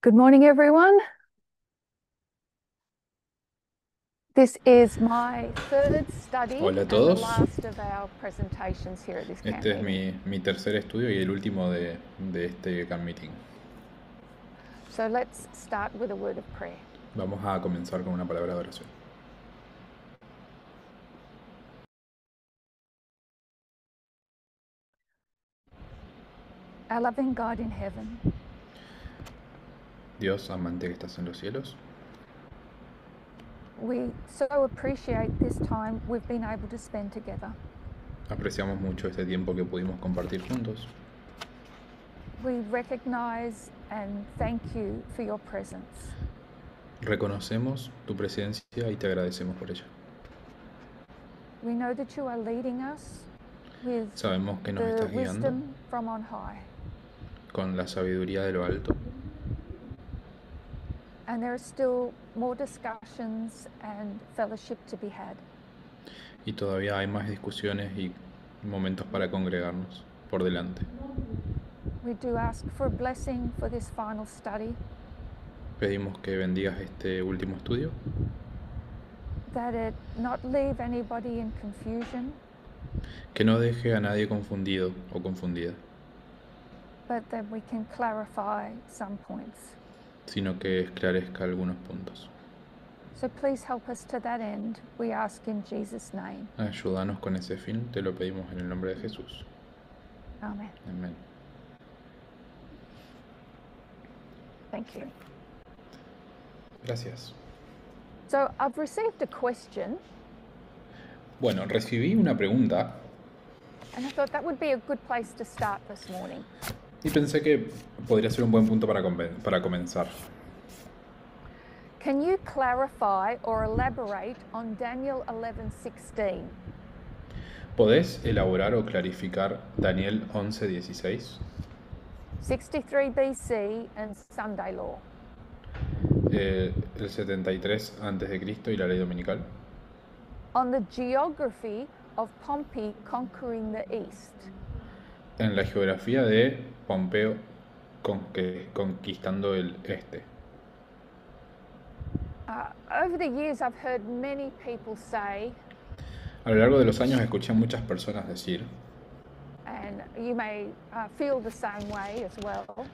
Good morning, everyone. This is my third study Hola a and the todos, last of our presentations here at this camp este es meeting. mi tercer estudio y el último de este Camp Meeting. So let's start with a word of prayer. Vamos a comenzar con una palabra de oración. Our loving God in heaven, Dios, amante que estás en los cielos, we so appreciate this time we've been able to spend together. apreciamos mucho este tiempo que pudimos compartir juntos. We recognize and thank you for your presence. Reconocemos tu presencia y te agradecemos por ella. We know that you are leading us with Sabemos que nos the estás guiando wisdom from on high. con la sabiduría de lo alto And there are still more discussions and fellowship to be had. y todavía hay más discusiones y momentos para congregarnos por delante. We do ask for a blessing for this final study, Pedimos que bendigas este último estudio, that it not leave anybody in confusion, que no deje a nadie confundido o confundida, but that we can clarify some points. sino que esclarezca algunos puntos. So please help us to that end, we ask in Jesus' name. Ayúdanos con ese fin, te lo pedimos en el nombre de Jesús. Amen. Amén. Thank you. Gracias. So I've received a question, Bueno, recibí una pregunta and I thought that would be a good place to start this morning. y pensé que podría ser un buen punto para comenzar. Can you clarify or elaborate on Daniel 11:16? ¿Podés elaborar o clarificar Daniel 11:16? 63 BC and Sunday law. El 73 a.C. y la ley dominical. On the geography of Pompey conquering the East. En la geografía de Pompeo conquistando el este. Over the years, I've heard many people say, A lo largo de los años escuché a muchas personas decir, and you may feel the same way as well,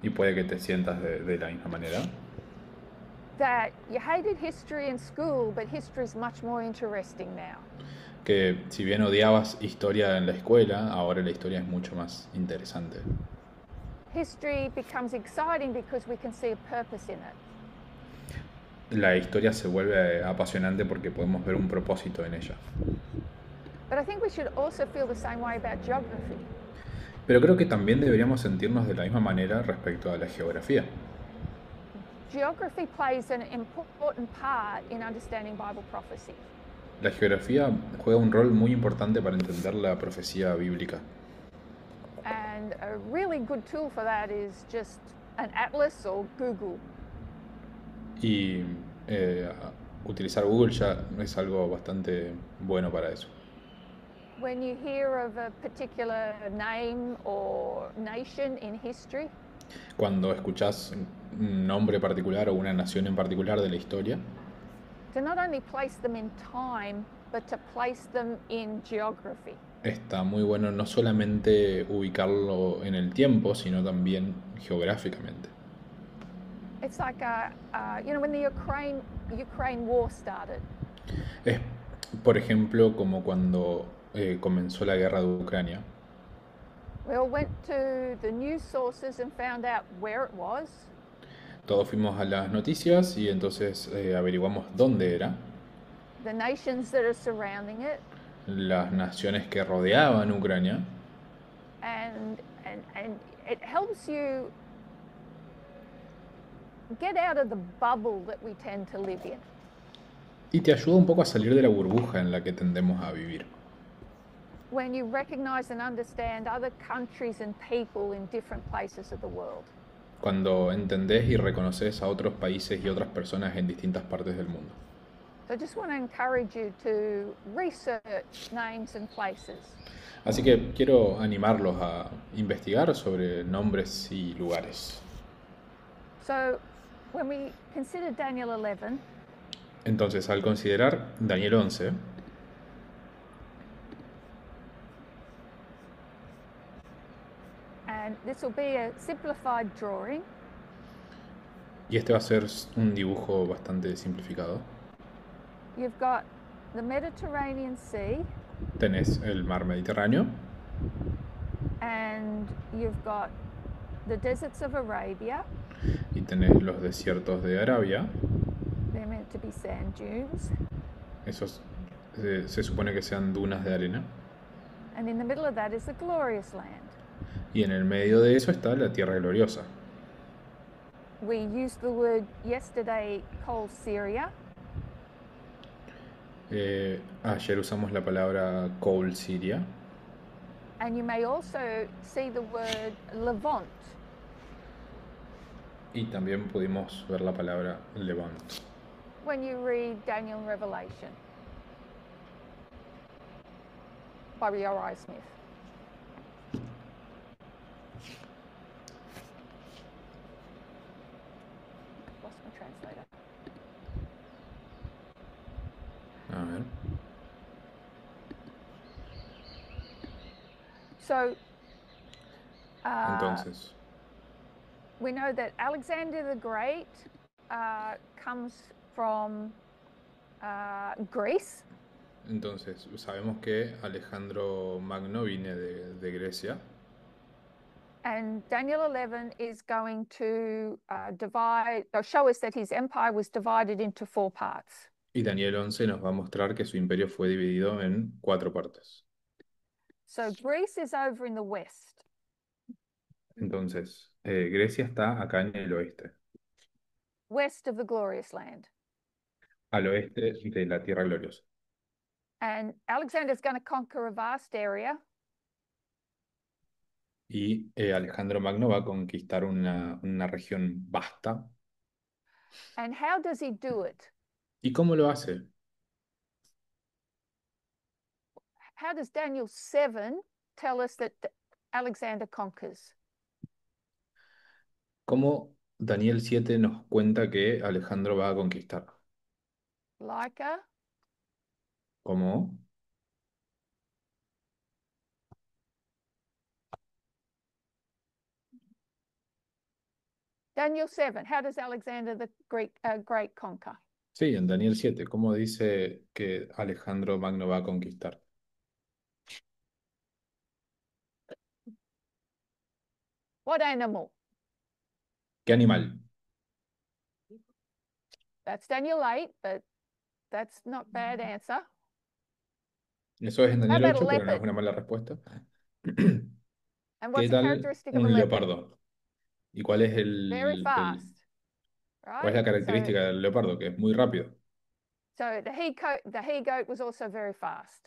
y puede que te sientas de la misma manera, that you hated history in school, but history is much more interesting now. que si bien odiabas historia en la escuela, ahora la historia es mucho más interesante. History becomes exciting because we can see a purpose in it. La historia se vuelve apasionante porque podemos ver un propósito en ella. But I think we should also feel the same way about geography. Pero creo que también deberíamos sentirnos de la misma manera respecto a la geografía. Geography plays an important part in understanding Bible prophecy. La geografía juega un rol muy importante para entender la profecía bíblica. And a really good tool for that is just an atlas or Google. Y utilizar Google ya es algo bastante bueno para eso. When you hear of a particular name or nation in history, Cuando escuchás un nombre particular o una nación en particular de la historia, to not only place them in time, but to place them in geography. está muy bueno no solamente ubicarlo en el tiempo, sino también geográficamente. It's like, when the Ukraine war started. Es, por ejemplo, como cuando comenzó la guerra de Ucrania. We all went to the news sources and found out where it was. Todos fuimos a las noticias y entonces averiguamos dónde era, The nations that are surrounding it, las naciones que rodeaban Ucrania, and it helps you get out of the bubble that we tend to live in. y te ayuda un poco a salir de la burbuja en la que tendemos a vivir. When you recognize and understand other countries and people in different places of the world. Cuando entendés y reconoces a otros países y otras personas en distintas partes del mundo. So I just want to encourage you to research names and places. Así que quiero animarlos a investigar sobre nombres y lugares. So when we consider Daniel 11, Entonces, al considerar Daniel 11, and this will be a simplified drawing, y este va a ser un dibujo bastante simplificado, you've got the Mediterranean Sea tenés el mar Mediterráneo and you've got the deserts of Arabia. y tenés los desiertos de Arabia. They're meant to be sand dunes. Esos se supone que sean dunas de arena. And in the middle of that is the glorious land. Y en el medio de eso está la tierra gloriosa. We used the word yesterday, Kol Syria, Ayer usamos la palabra Coal Syria and you may also see the word Levant. y también pudimos ver la palabra Levant When you read Daniel and Revelation by R.I. Smith. Lost my translator. A ver. So Entonces, we know that Alexander the Great comes from Greece. entonces sabemos que Alejandro Magno viene de Grecia And Daniel 11 is going to divide or show us that his empire was divided into 4 parts. y Daniel 11 nos va a mostrar que su imperio fue dividido en 4 partes. So Greece is over in the west. Entonces, Grecia está acá en el oeste, West of the glorious land. al oeste de la tierra gloriosa. And Alexander's going to conquer a vast area. Y Alejandro Magno va a conquistar una región vasta. And how does he do it? ¿Y cómo lo hace? How does Daniel 7 tell us that Alexander conquers? ¿Cómo Daniel 7 nos cuenta que Alejandro va a conquistar? Like a ¿Cómo? Daniel 7, how does Alexander the Great conquer? Sí, en Daniel 7, ¿cómo dice que Alejandro Magno va a conquistar? What animal? ¿Qué animal? That's Daniel 8, but that's not bad answer. Eso es en How Daniel about a 8, pero no es leopard? una mala respuesta. And ¿Qué what's the tal characteristic of a un leopard? leopardo? ¿Y cuál es Very fast, cuál es right? la característica del leopardo? Que es muy rápido. So the he goat was also very fast.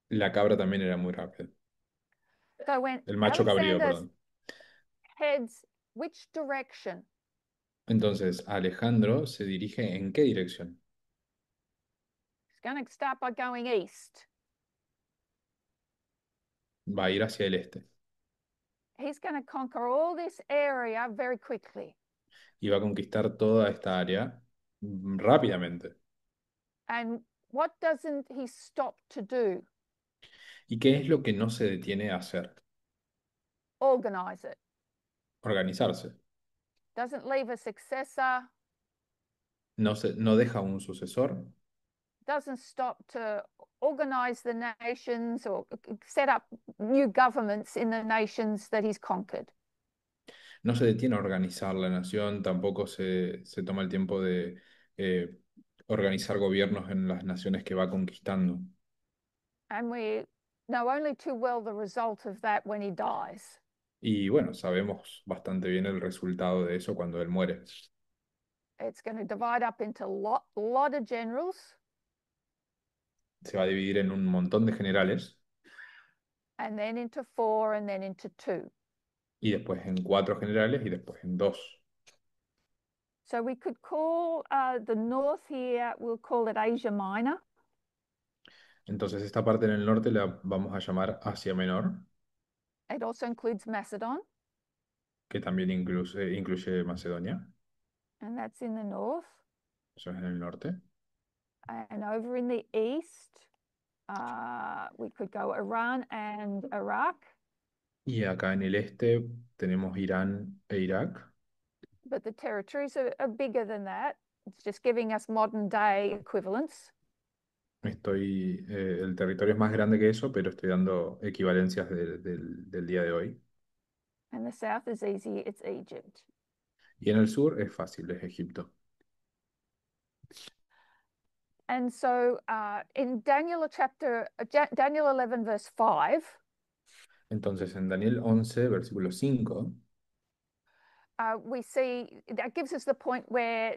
La cabra también era muy rápida. So when El macho cabrío, Alexander perdón. heads which direction? Entonces, Alejandro se dirige ¿en qué dirección? He's going to start by going east. Va a ir hacia el este. He's going to conquer all this area very quickly. Y va a conquistar toda esta área rápidamente. And what doesn't he stop to do? ¿Y qué es lo que no se detiene a hacer? Organize it. Organizarse. Doesn't leave a successor. No deja un sucesor. Doesn't stop to organize the nations or set up new governments in the nations that he's conquered. No se detiene a organizar la nación, tampoco se toma el tiempo de organizar gobiernos en las naciones que va conquistando. And we know only too well the result of that when he dies. Y bueno, sabemos bastante bien el resultado de eso cuando él muere. It's going to divide up into a lot of generals. Se va a dividir en un montón de generales And then into 4 and then into 2. y después en 4 generales y después en 2. So we could call the north here, we'll call it Asia Minor. Entonces esta parte en el norte la vamos a llamar Asia Menor. It also includes Macedon. que también incluye Macedonia, and that's in the north. eso es en el norte. And over in the east, we could go Iran and Iraq, Y acá en el este tenemos Irán e Irak. but the territories are bigger than that. It's just giving us modern day equivalents. El territorio es más grande que eso, pero estoy dando equivalencias del día de hoy. And the south is easy, it's Egypt. Y en el sur es fácil, es Egipto. And so in Daniel 11, verse 5, Entonces, en Daniel 11, versículo 5, we see that gives us the point where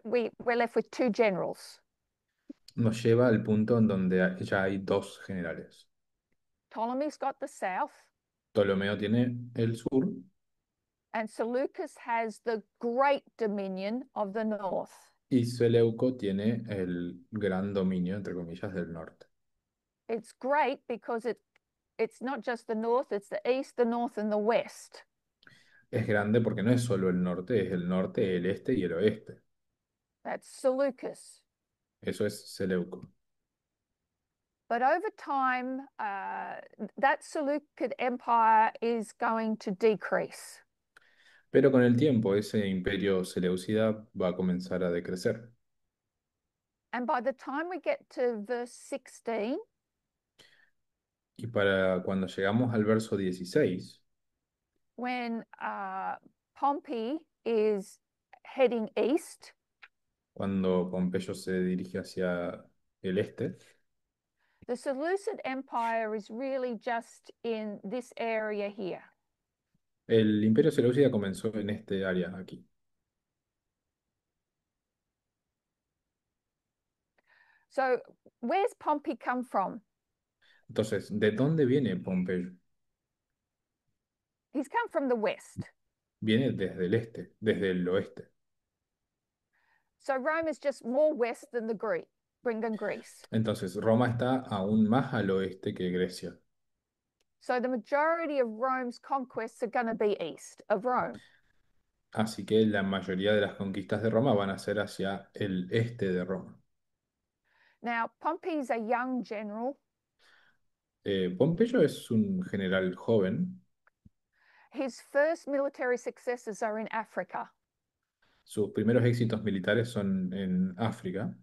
we're left with two generals. nos lleva al punto en donde ya hay dos generales. Ptolemy's got the south, Ptolomeo tiene el sur and Seleucus has the great dominion of the north. y Seleuco tiene el gran dominio, entre comillas, del norte. It's great because it's not just the north, it's the east, the north, and the west. Es grande porque no es solo el norte, el este y el oeste. That's Seleucus. Eso es Seleuco. But over time, that Seleucid empire is going to decrease. Pero con el tiempo ese imperio seleucida va a comenzar a decrecer. And by the time we get to verse 16, Y para cuando llegamos al verso 16, when Pompey is heading east, cuando Pompeyo se dirige hacia el este, the Seleucid Empire is really just in this area here. el imperio seleucida comenzó en este área aquí. So, where's Pompey come from? Entonces, ¿de dónde viene Pompeyo? He's come from the west. Viene desde el este, desde el oeste. So, Rome is just more west than Greece. Entonces, Roma está aún más al oeste que Grecia. So, the majority of Rome's conquests are going to be east of Rome. Así que la mayoría de las conquistas de Roma van a ser hacia el este de Roma. Now, Pompey's a young general. Pompeyo es un general joven. His first military successes are in Africa. Sus primeros éxitos militares son en África.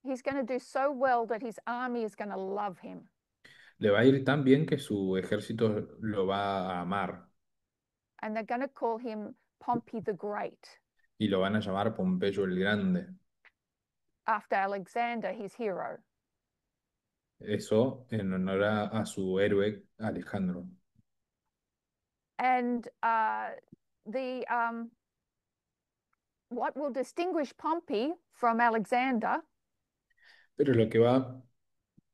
He's going to do so well that his army is going to love him. Le va a ir tan bien que su ejército lo va a amar And they're going to call him Pompey the Great, y lo van a llamar Pompeyo el Grande. after Alexander, his hero. Eso en honor a su héroe Alejandro. And the what will distinguish Pompey from Alexander Pero lo que va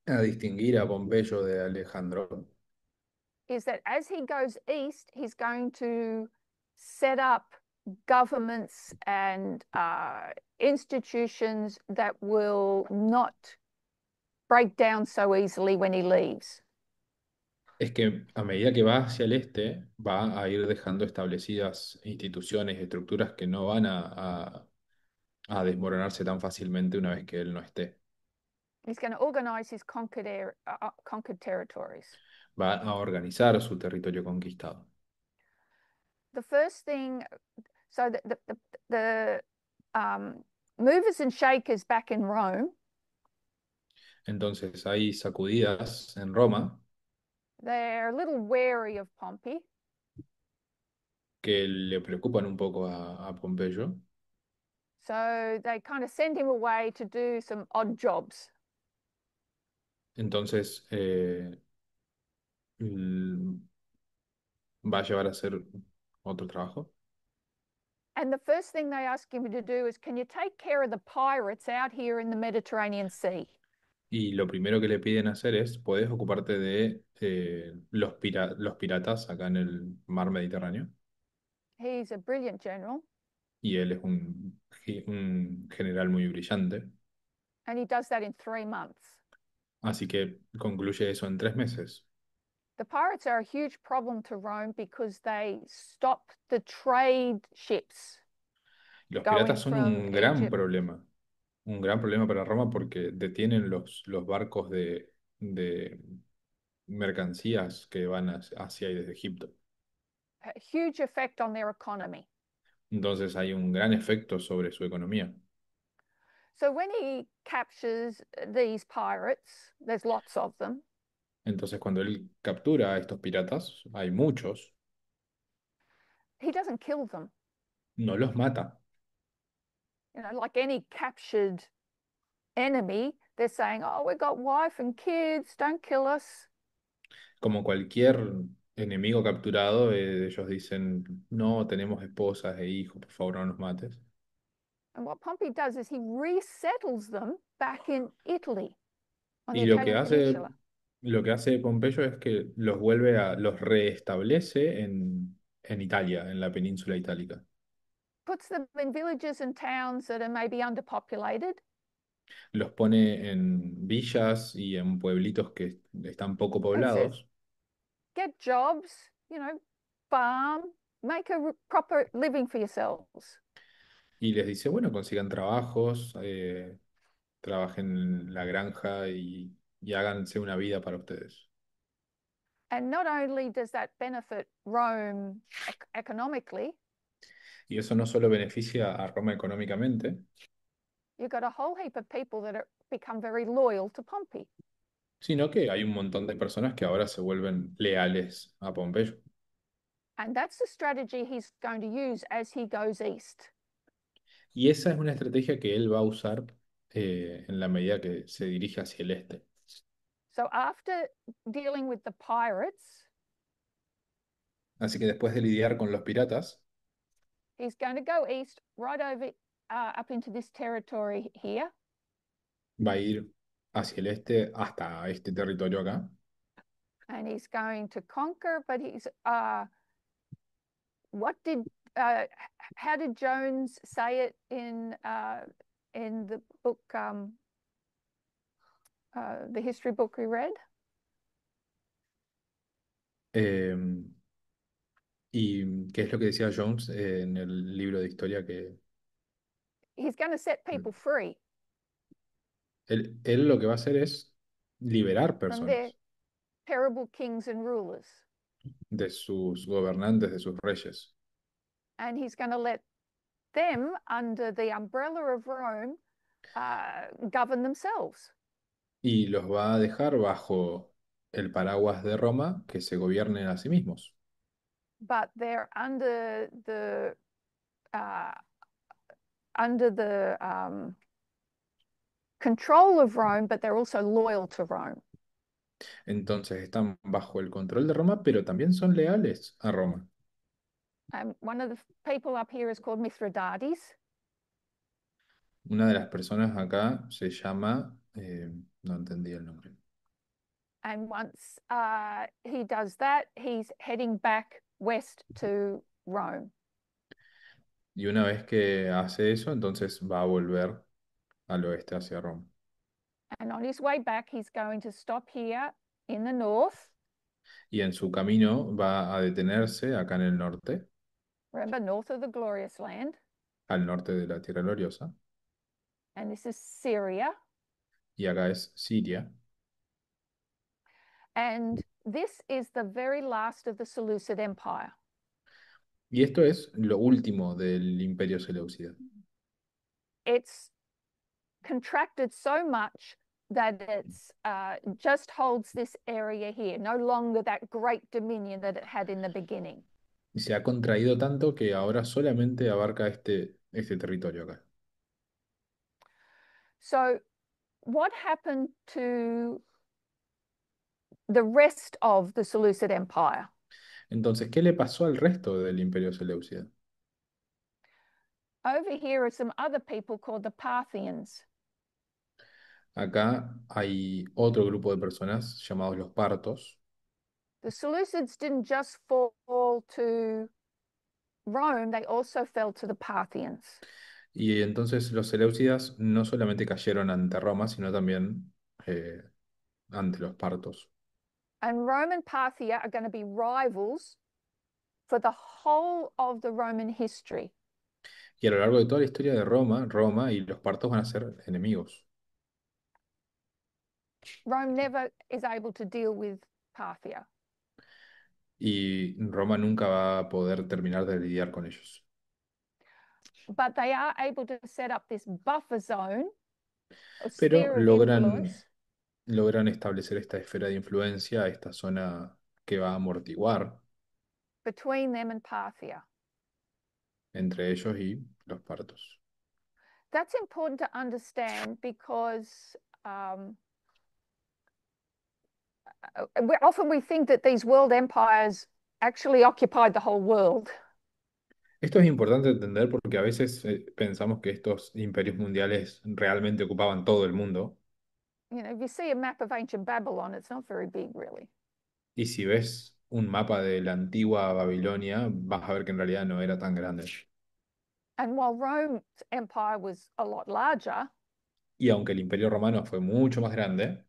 a distinguir a Pompeyo de Alejandro is that as he goes east, he's going to set up governments and institutions that will not break down so easily when he leaves. es que a medida que va hacia el este, va a ir dejando establecidas instituciones, estructuras que no van a desmoronarse tan fácilmente una vez que él no esté. He's going to organize his conquered territories. Va a organizar su territorio conquistado. The first thing, so the movers and shakers back in Rome, Entonces hay sacudidas en Roma they're a little wary of Pompey. que le preocupan un poco a Pompeyo. So they kind of send him away to do some odd jobs. Entonces l- va a llevar a hacer otro trabajo. And the first thing they ask him to do is, can you take care of the pirates out here in the Mediterranean Sea? Y lo primero que le piden hacer es, ¿puedes ocuparte de los piratas acá en el mar Mediterráneo? He's a brilliant general, Y él es un general muy brillante. and he does that in 3 months. Así que concluye eso en 3 meses. The pirates are a huge problem to Rome because they stop the trade ships Los piratas going son from Egypt. un gran problema para Roma porque detienen los barcos de mercancías que van hacia y desde Egipto. A huge effect on their economy. Entonces hay un gran efecto sobre su economía. So when he captures these pirates, there's lots of them, Entonces cuando él captura a estos piratas, hay muchos, he doesn't kill them. no los mata. You know, like any captured enemy, they're saying, oh, we've got wife and kids, don't kill us. Como cualquier enemigo capturado, ellos dicen, no, tenemos esposas e hijos, por favor no nos mates. And what Pompey does is he resettles them back in Italy on the Y Italian peninsula, lo que hace Pompeyo es que los reestablece en Italia, en la península itálica. puts them in villages and towns that are maybe underpopulated, Los pone en villas y en pueblitos que están poco and says, poblados get jobs, you know, farm, make a proper living for yourselves. y les dice, bueno, consigan trabajos, trabajen en la granja y háganse una vida para ustedes. And not only does that benefit Rome economically, Y eso no solo beneficia a Roma económicamente, you've got a whole heap of people that are become very loyal to Pompey. sino que hay un montón de personas que ahora se vuelven leales a Pompeyo. And that's the strategy he's going to use as he goes east. Y esa es una estrategia que él va a usar en la medida que se dirige hacia el este. So after dealing with the pirates, Así que después de lidiar con los piratas, he's going to go east right over up into this territory here. va a ir hacia el este hasta este territorio acá. And he's going to conquer, but he's what did uh, how did Jones say it in the book the history book we read? Eh, ¿Y qué es lo que decía Jones en el libro de historia que He's going to set people free él lo que va a hacer es liberar from their personas terrible kings and rulers, de sus gobernantes, de sus reyes, and he's going to let them, under the umbrella of Rome, govern themselves. y los va a dejar bajo el paraguas de Roma que se gobiernen a sí mismos. But they're uh, under the control of Rome, but they're also loyal to Rome. Entonces están bajo el control de Roma, pero también son leales a Roma. One of the people up here is called Mithridates. Una de las personas acá se llama, no entendí el nombre. And once he does that, he's heading back west to Rome. Y una vez que hace eso, entonces va a volver al oeste hacia Roma. And on his way back, he's going to stop here in the north. Y en su camino va a detenerse acá en el norte, Remember, north of the glorious land. al norte de la Tierra Gloriosa, And this is Syria. y acá es Siria. And this is the very last of the Seleucid Empire. Y esto es lo último del Imperio Seleucida. It's contracted so much that it's just holds this area here, no longer that great dominion that it had in the beginning. Y se ha contraído tanto que ahora solamente abarca este territorio acá. So, what happened to the rest of the Seleucid Empire? Entonces, ¿qué le pasó al resto del Imperio Seleucida? Over here are some other people called the Parthians. Acá hay otro grupo de personas llamados los partos. The Seleucids didn't just fall to Rome, they also fell to the Parthians. Y entonces los seleucidas no solamente cayeron ante Roma, sino también ante los partos. And Rome and Parthia are going to be rivals for the whole of the Roman history. Y a lo largo de toda la historia de Roma, Roma y los partos van a ser enemigos. Rome never is able to deal with Parthia, Y Roma nunca va a poder terminar de lidiar con ellos. but they are able to set up this buffer zone or Pero sphere of influence logran establecer esta esfera de influencia, esta zona que va a amortiguar between them and Parthia. entre ellos y los partos. That's important to understand because um, often we think that these world empires actually occupied the whole world. Esto es importante entender porque a veces pensamos que estos imperios mundiales realmente ocupaban todo el mundo. You know, if you see a map of ancient Babylon, it's not very big, really. Y si ves un mapa de la antigua Babilonia, vas a ver que en realidad no era tan grande. And while Rome's empire was a lot larger, Y aunque el Imperio Romano fue mucho más grande,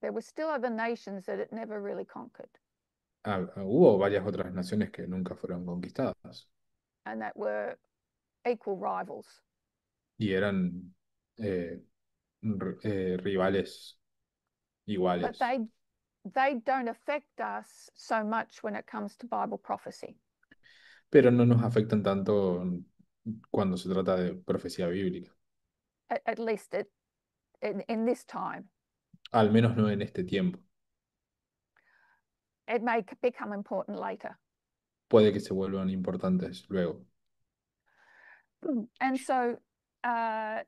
there were still other nations that it never really conquered hubo varias otras naciones que nunca fueron conquistadas and that were equal rivals. y eran eh, rivales But iguales. they don't affect us so much when it comes to Bible prophecy. Pero no nos afectan tanto cuando se trata de profecía bíblica, At least in this time. al menos no en este tiempo. It may become important later. Puede que se vuelvan importantes luego. And so uh,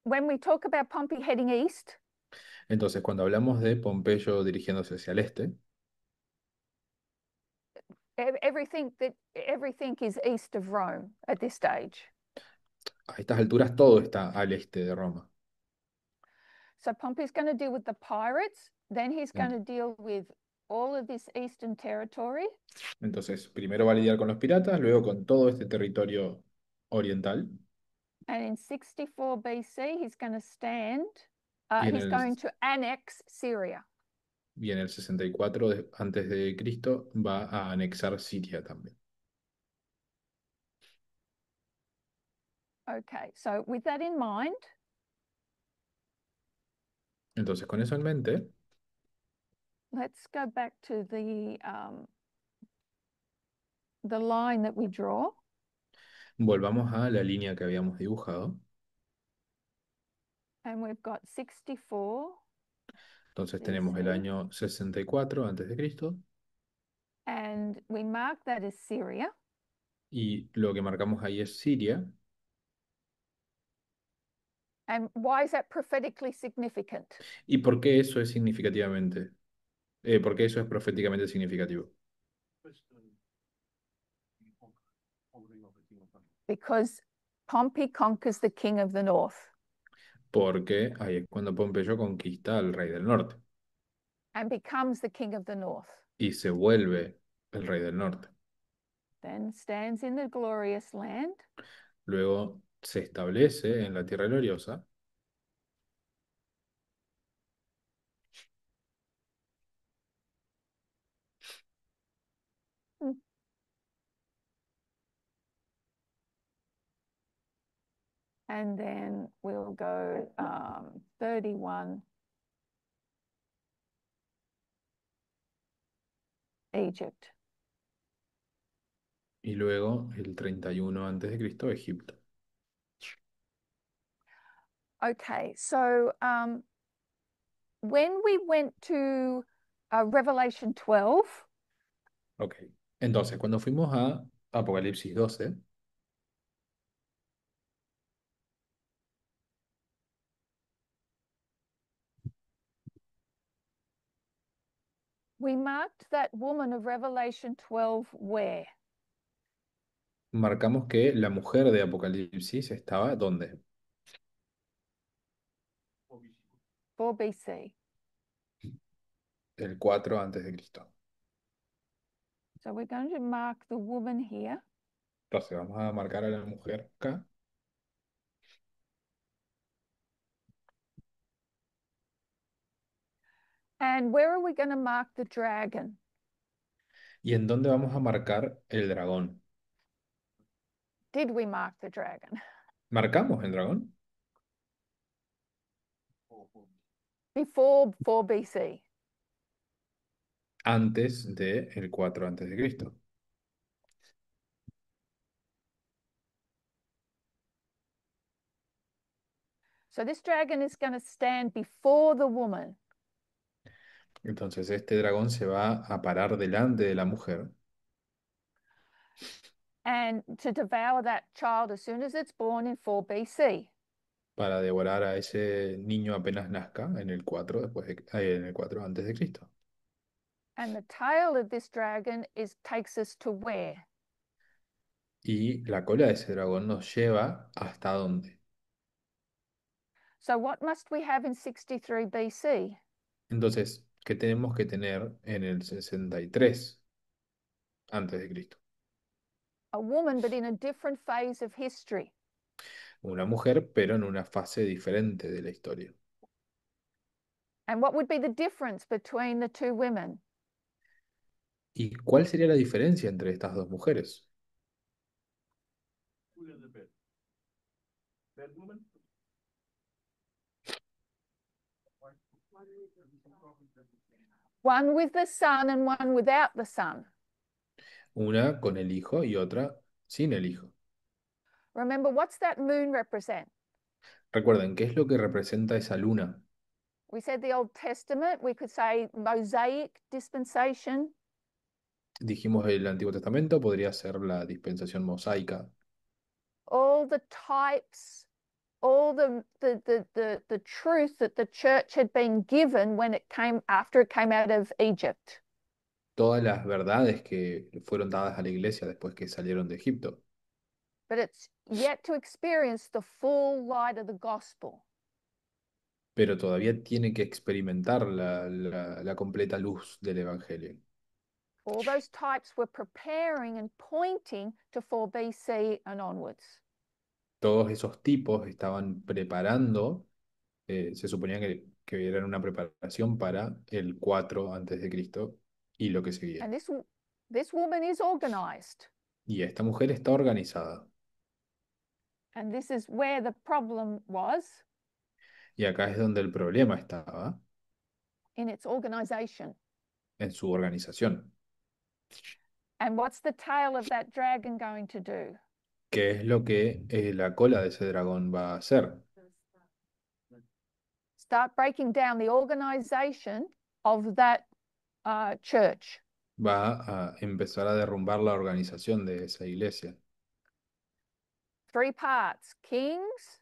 when we talk about Pompey heading east, Entonces, cuando hablamos de Pompeyo dirigiéndose hacia el este, everything is east of Rome at this stage. a estas alturas todo está al este de Roma. So Pompey's going to deal with the pirates, then he's going Ent- to deal with all of this eastern territory. Entonces, primero va a lidiar con los piratas, luego con todo este territorio oriental, And in 64 BC, he's going to stand, y en he's el, going to annex Syria. y en el 64 antes de Cristo va a anexar Siria también. Okay, so with that in mind, Entonces, con eso en mente, let's go back to the line that we draw. volvamos a la línea que habíamos dibujado. And we've got 64 Entonces tenemos el BC, año 64 antes de Cristo and we mark that as Syria. y lo que marcamos ahí es Siria. And why is that prophetically significant? ¿Y por qué eso es significativamente? ¿Por qué eso es proféticamente significativo? Because Pompey conquers the king of the north Porque ahí es cuando Pompeyo conquista al rey del norte and becomes the king of the north, y se vuelve el rey del norte. then stands in the glorious land, Luego se establece en la tierra gloriosa and then we'll go 31 Egypt. y luego el 31 antes de Cristo Egipto. Okay, so when we went to Revelation 12, Ok. Entonces, cuando fuimos a Apocalipsis 12, we marked that woman of Revelation 12 where? marcamos que la mujer de Apocalipsis estaba ¿dónde? 4 BC. El 4 antes de Cristo. So we're going to mark the woman here. Entonces, vamos a marcar a la mujer acá. And where are we going to mark the dragon? ¿Y en dónde vamos a marcar el dragón? Did we mark the dragon? ¿Marcamos el dragón? Before 4 BC. Antes del 4 antes de Cristo. So this dragon is going to stand before the woman. Entonces este dragón se va a parar delante de la mujer And to devour that child as soon as it's born in 4 BC. para devorar a ese niño apenas nazca en el 4 en el 4 antes de Cristo. And the tail of this dragon takes us to where? Y la cola de ese dragón nos lleva hasta dónde. So what must we have in 63 BC? Entonces, ¿qué tenemos que tener en el 63 antes de Cristo? A woman, but in a different phase of history. Una mujer, pero en una fase diferente de la historia. And what would be the difference between the two women? ¿Y cuál sería la diferencia entre estas dos mujeres? One with the sun and one without the sun. Una con el hijo y otra sin el hijo. Remember, what's that moon represent? Recuerden, ¿qué es lo que representa esa luna? We said the Old Testament, we could say Mosaic dispensation. Dijimos el Antiguo Testamento, podría ser la dispensación mosaica. All the types, all the truth that the church had been given when it came after it came out of Egypt. Todas las verdades que fueron dadas a la iglesia después que salieron de Egipto. But it's yet to experience the full light of the gospel. Pero todavía tiene que experimentar la completa luz del Evangelio. All those types were preparing and pointing to 4 BC and onwards. Todos esos tipos estaban preparando, se suponía que eran una preparación para el 4 antes de Cristo y lo que seguía. And this woman is organized. Y esta mujer está organizada. And this is where the problem was Y acá es donde el problema estaba, in its organization. en su organización. And what's the tail of that dragon going to do? ¿Qué es lo que la cola de ese dragón va a hacer? Start breaking down the organization of that church. Va a empezar a derrumbar la organización de esa iglesia. 3 parts: kings,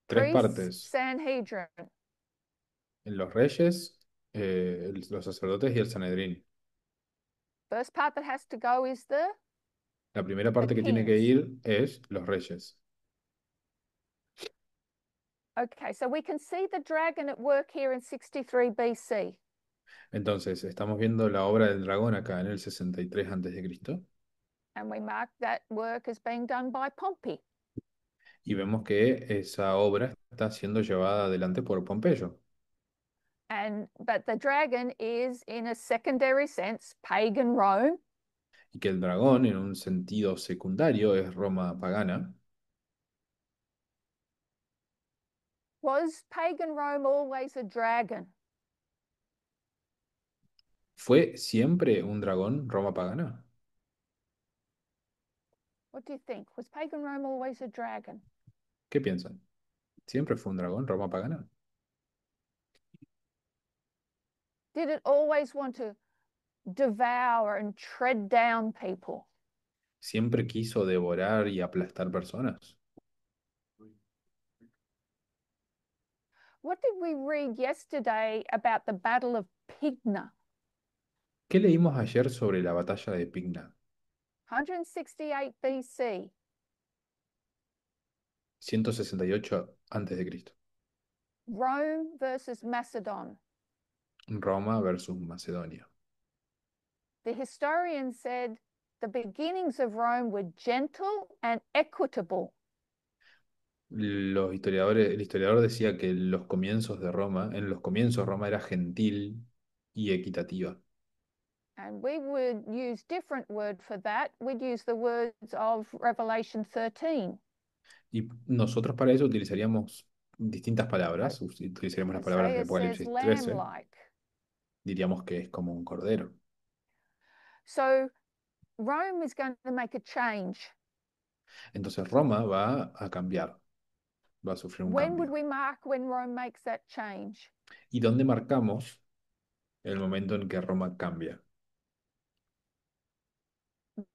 Tres priests, partes, Sanhedrin. los reyes, los sacerdotes y el Sanedrín. First part that has to go is La primera the parte que tiene que kings. ir es los reyes. Okay, so we can see the dragon at work here in 63 BC. Entonces, estamos viendo la obra del dragón acá en el 63 antes de Cristo And we mark that work as being done by Pompey. y vemos que esa obra está siendo llevada adelante por Pompeyo. But the dragon is, in a secondary sense, pagan Rome. Y que el dragón, en un sentido secundario, es Roma pagana. Was pagan Rome always a dragon? ¿Fue siempre un dragón Roma pagana? What do you think? Was pagan Rome always a dragon? ¿Qué piensan? ¿Siempre fue un dragón Roma pagana? Did it always want to devour and tread down people? ¿Siempre quiso devorar y aplastar personas? What did we read yesterday about the Battle of Pydna? ¿Qué leímos ayer sobre la batalla de Pigna? 168 BC. 168 antes de Cristo. Rome versus Macedon. Roma versus Macedonia. The historian said the beginnings of Rome were gentle and equitable. El historiador decía que los comienzos de Roma, en los comienzos Roma era gentil y equitativa. And we would use different word for that. We'd use the words of Revelation 13. Y nosotros para eso utilizaríamos distintas O- palabras, utilizaríamos las palabras de Isaiah says Apocalipsis lamb 13, like. diríamos que es como un cordero. So Rome is going to make a change. Entonces Roma va a cambiar, va a sufrir un When would cambio. we mark when Rome makes that change? ¿Y dónde marcamos el momento en que Roma cambia?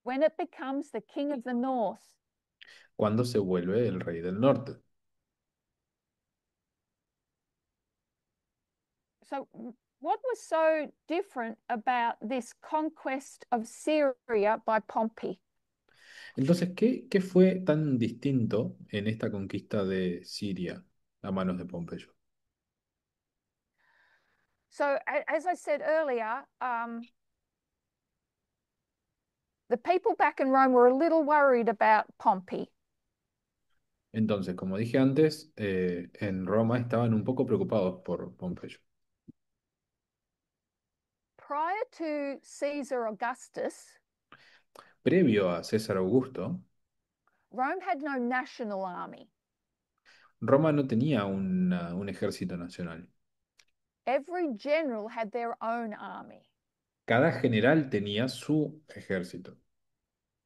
When it becomes the king of the north. Cuando se vuelve el rey del norte. So what was so different about this conquest of Syria by Pompey? Entonces, ¿qué fue tan distinto en esta conquista de Siria a manos de Pompeyo? So as I said earlier, the people back in Rome were a little worried about Pompey. Entonces, como dije antes, en Roma estaban un poco preocupados por Pompeyo. Prior to Caesar Augustus, Previo a César Augusto, Rome had no national army. Roma no tenía un ejército nacional. Every general had their own army. Cada general tenía su ejército.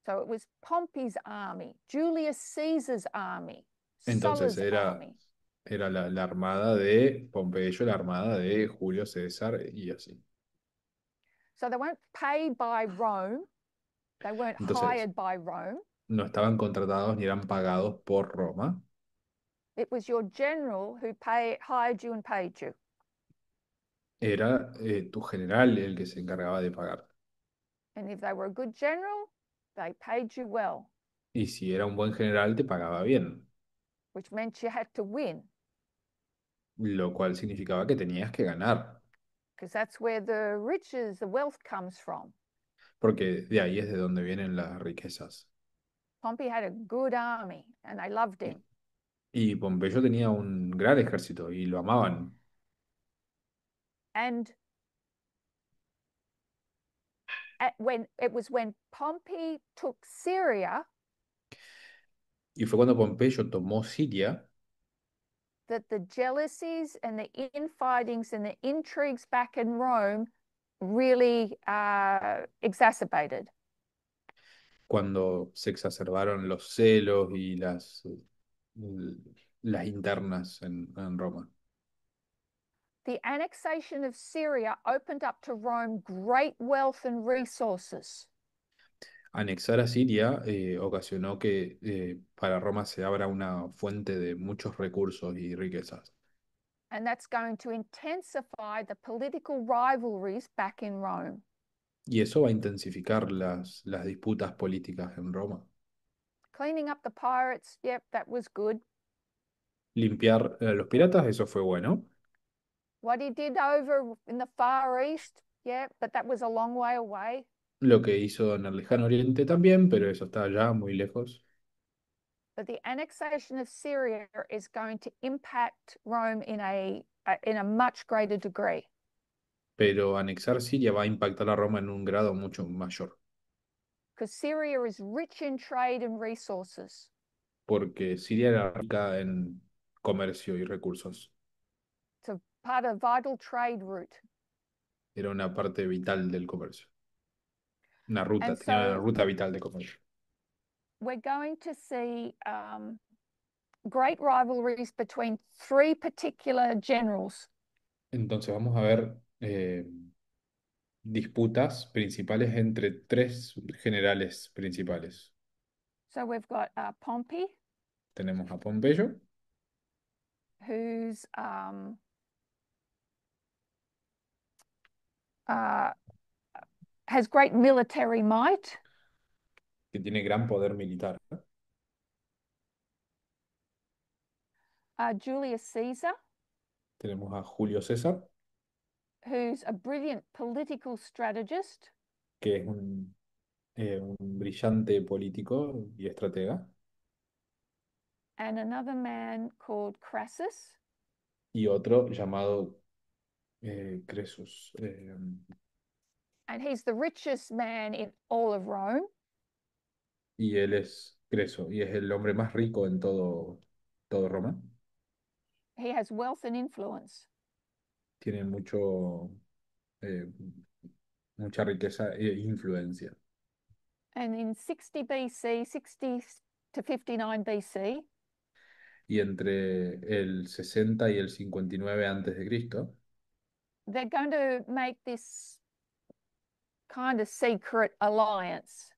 So it was Pompey's army, Julius Caesar's army, Entonces Sulla's army. era la armada de Pompeyo, la armada de Julio César y así. So they weren't paid by Rome, they weren't Entonces, hired by Rome. no estaban contratados ni eran pagados por Roma. It was your general who hired you and paid you. Era tu general el que se encargaba de pagar. And if they were a good general, they paid you well, Y si era un buen general, te pagaba bien, which meant you had to win, lo cual significaba que tenías que ganar, because that's where the riches, the wealth comes from. porque de ahí es de donde vienen las riquezas. Pompey had a good army and they loved him. Y Pompeyo tenía un gran ejército y lo amaban. And when Pompey took Syria Y fue cuando Pompeyo tomó Siria, that the jealousies and the infightings and the intrigues back in Rome really exacerbated. cuando se exacerbaron los celos y las internas en Roma. The annexation of Syria opened up to Rome great wealth and resources. Anexar a Siria ocasionó que para Roma se abra una fuente de muchos recursos y riquezas. And that's going to intensify the political rivalries back in Rome. Y eso va a intensificar las disputas políticas en Roma. Cleaning up the pirates, yep, that was good. Limpiar a los piratas, eso fue bueno. What he did over in the Far East, yeah, but that was a long way away. Lo que hizo en el lejano oriente también, pero eso está ya muy lejos. But the annexation of Syria is going to impact Rome in a much greater degree. Pero anexar Siria va a impactar a Roma en un grado mucho mayor, Because Syria is rich in trade and resources. porque Siria era rica en comercio y recursos. It's a part of vital trade route. Era una parte vital del comercio. Una ruta, And tenía una so ruta vital de comercio. we're going to see great rivalries between three particular generals. Entonces vamos a ver disputas principales entre tres generales principales. So we've got Pompey, Tenemos a Pompeyo, who's uh, has great military might. que tiene gran poder militar. Julius Caesar, Tenemos a Julio César, who's a brilliant political strategist. que es un brillante político y estratega. And another man called Crassus, Y otro llamado Cresos. And he's the richest man in all of Rome. Y él es Creso, y es el hombre más rico en todo Roma. He has wealth and influence. Tiene eh, mucha riqueza e influencia. And in 60 BC, 60 to 59 BC, Y entre el 60 y el 59 antes de Cristo, they're going to make this kind of secret alliance.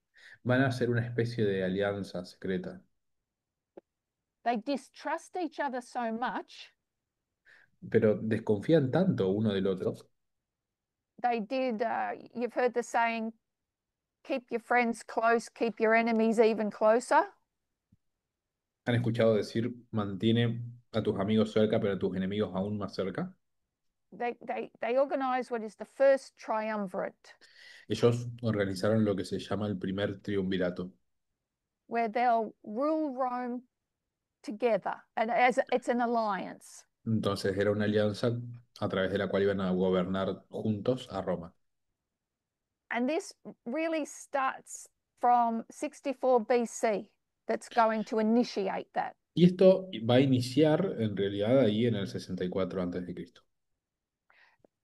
van a hacer una especie de alianza secreta, They distrust each other so much. pero desconfían tanto uno del otro. They did, you've heard the saying, keep your friends close, keep your enemies even closer. ¿Han escuchado decir, mantiene a tus amigos cerca, pero a tus enemigos aún más cerca? They organize what is the first triumvirate, Ellos organizaron lo que se llama el primer triunvirato. where they'll rule Rome together, and as it's an alliance. Entonces era una alianza a través de la cual iban a gobernar juntos a Roma. And this really starts from 64 BC, that's going to initiate that. Y esto va a iniciar en realidad ahí en el 64 antes de Cristo.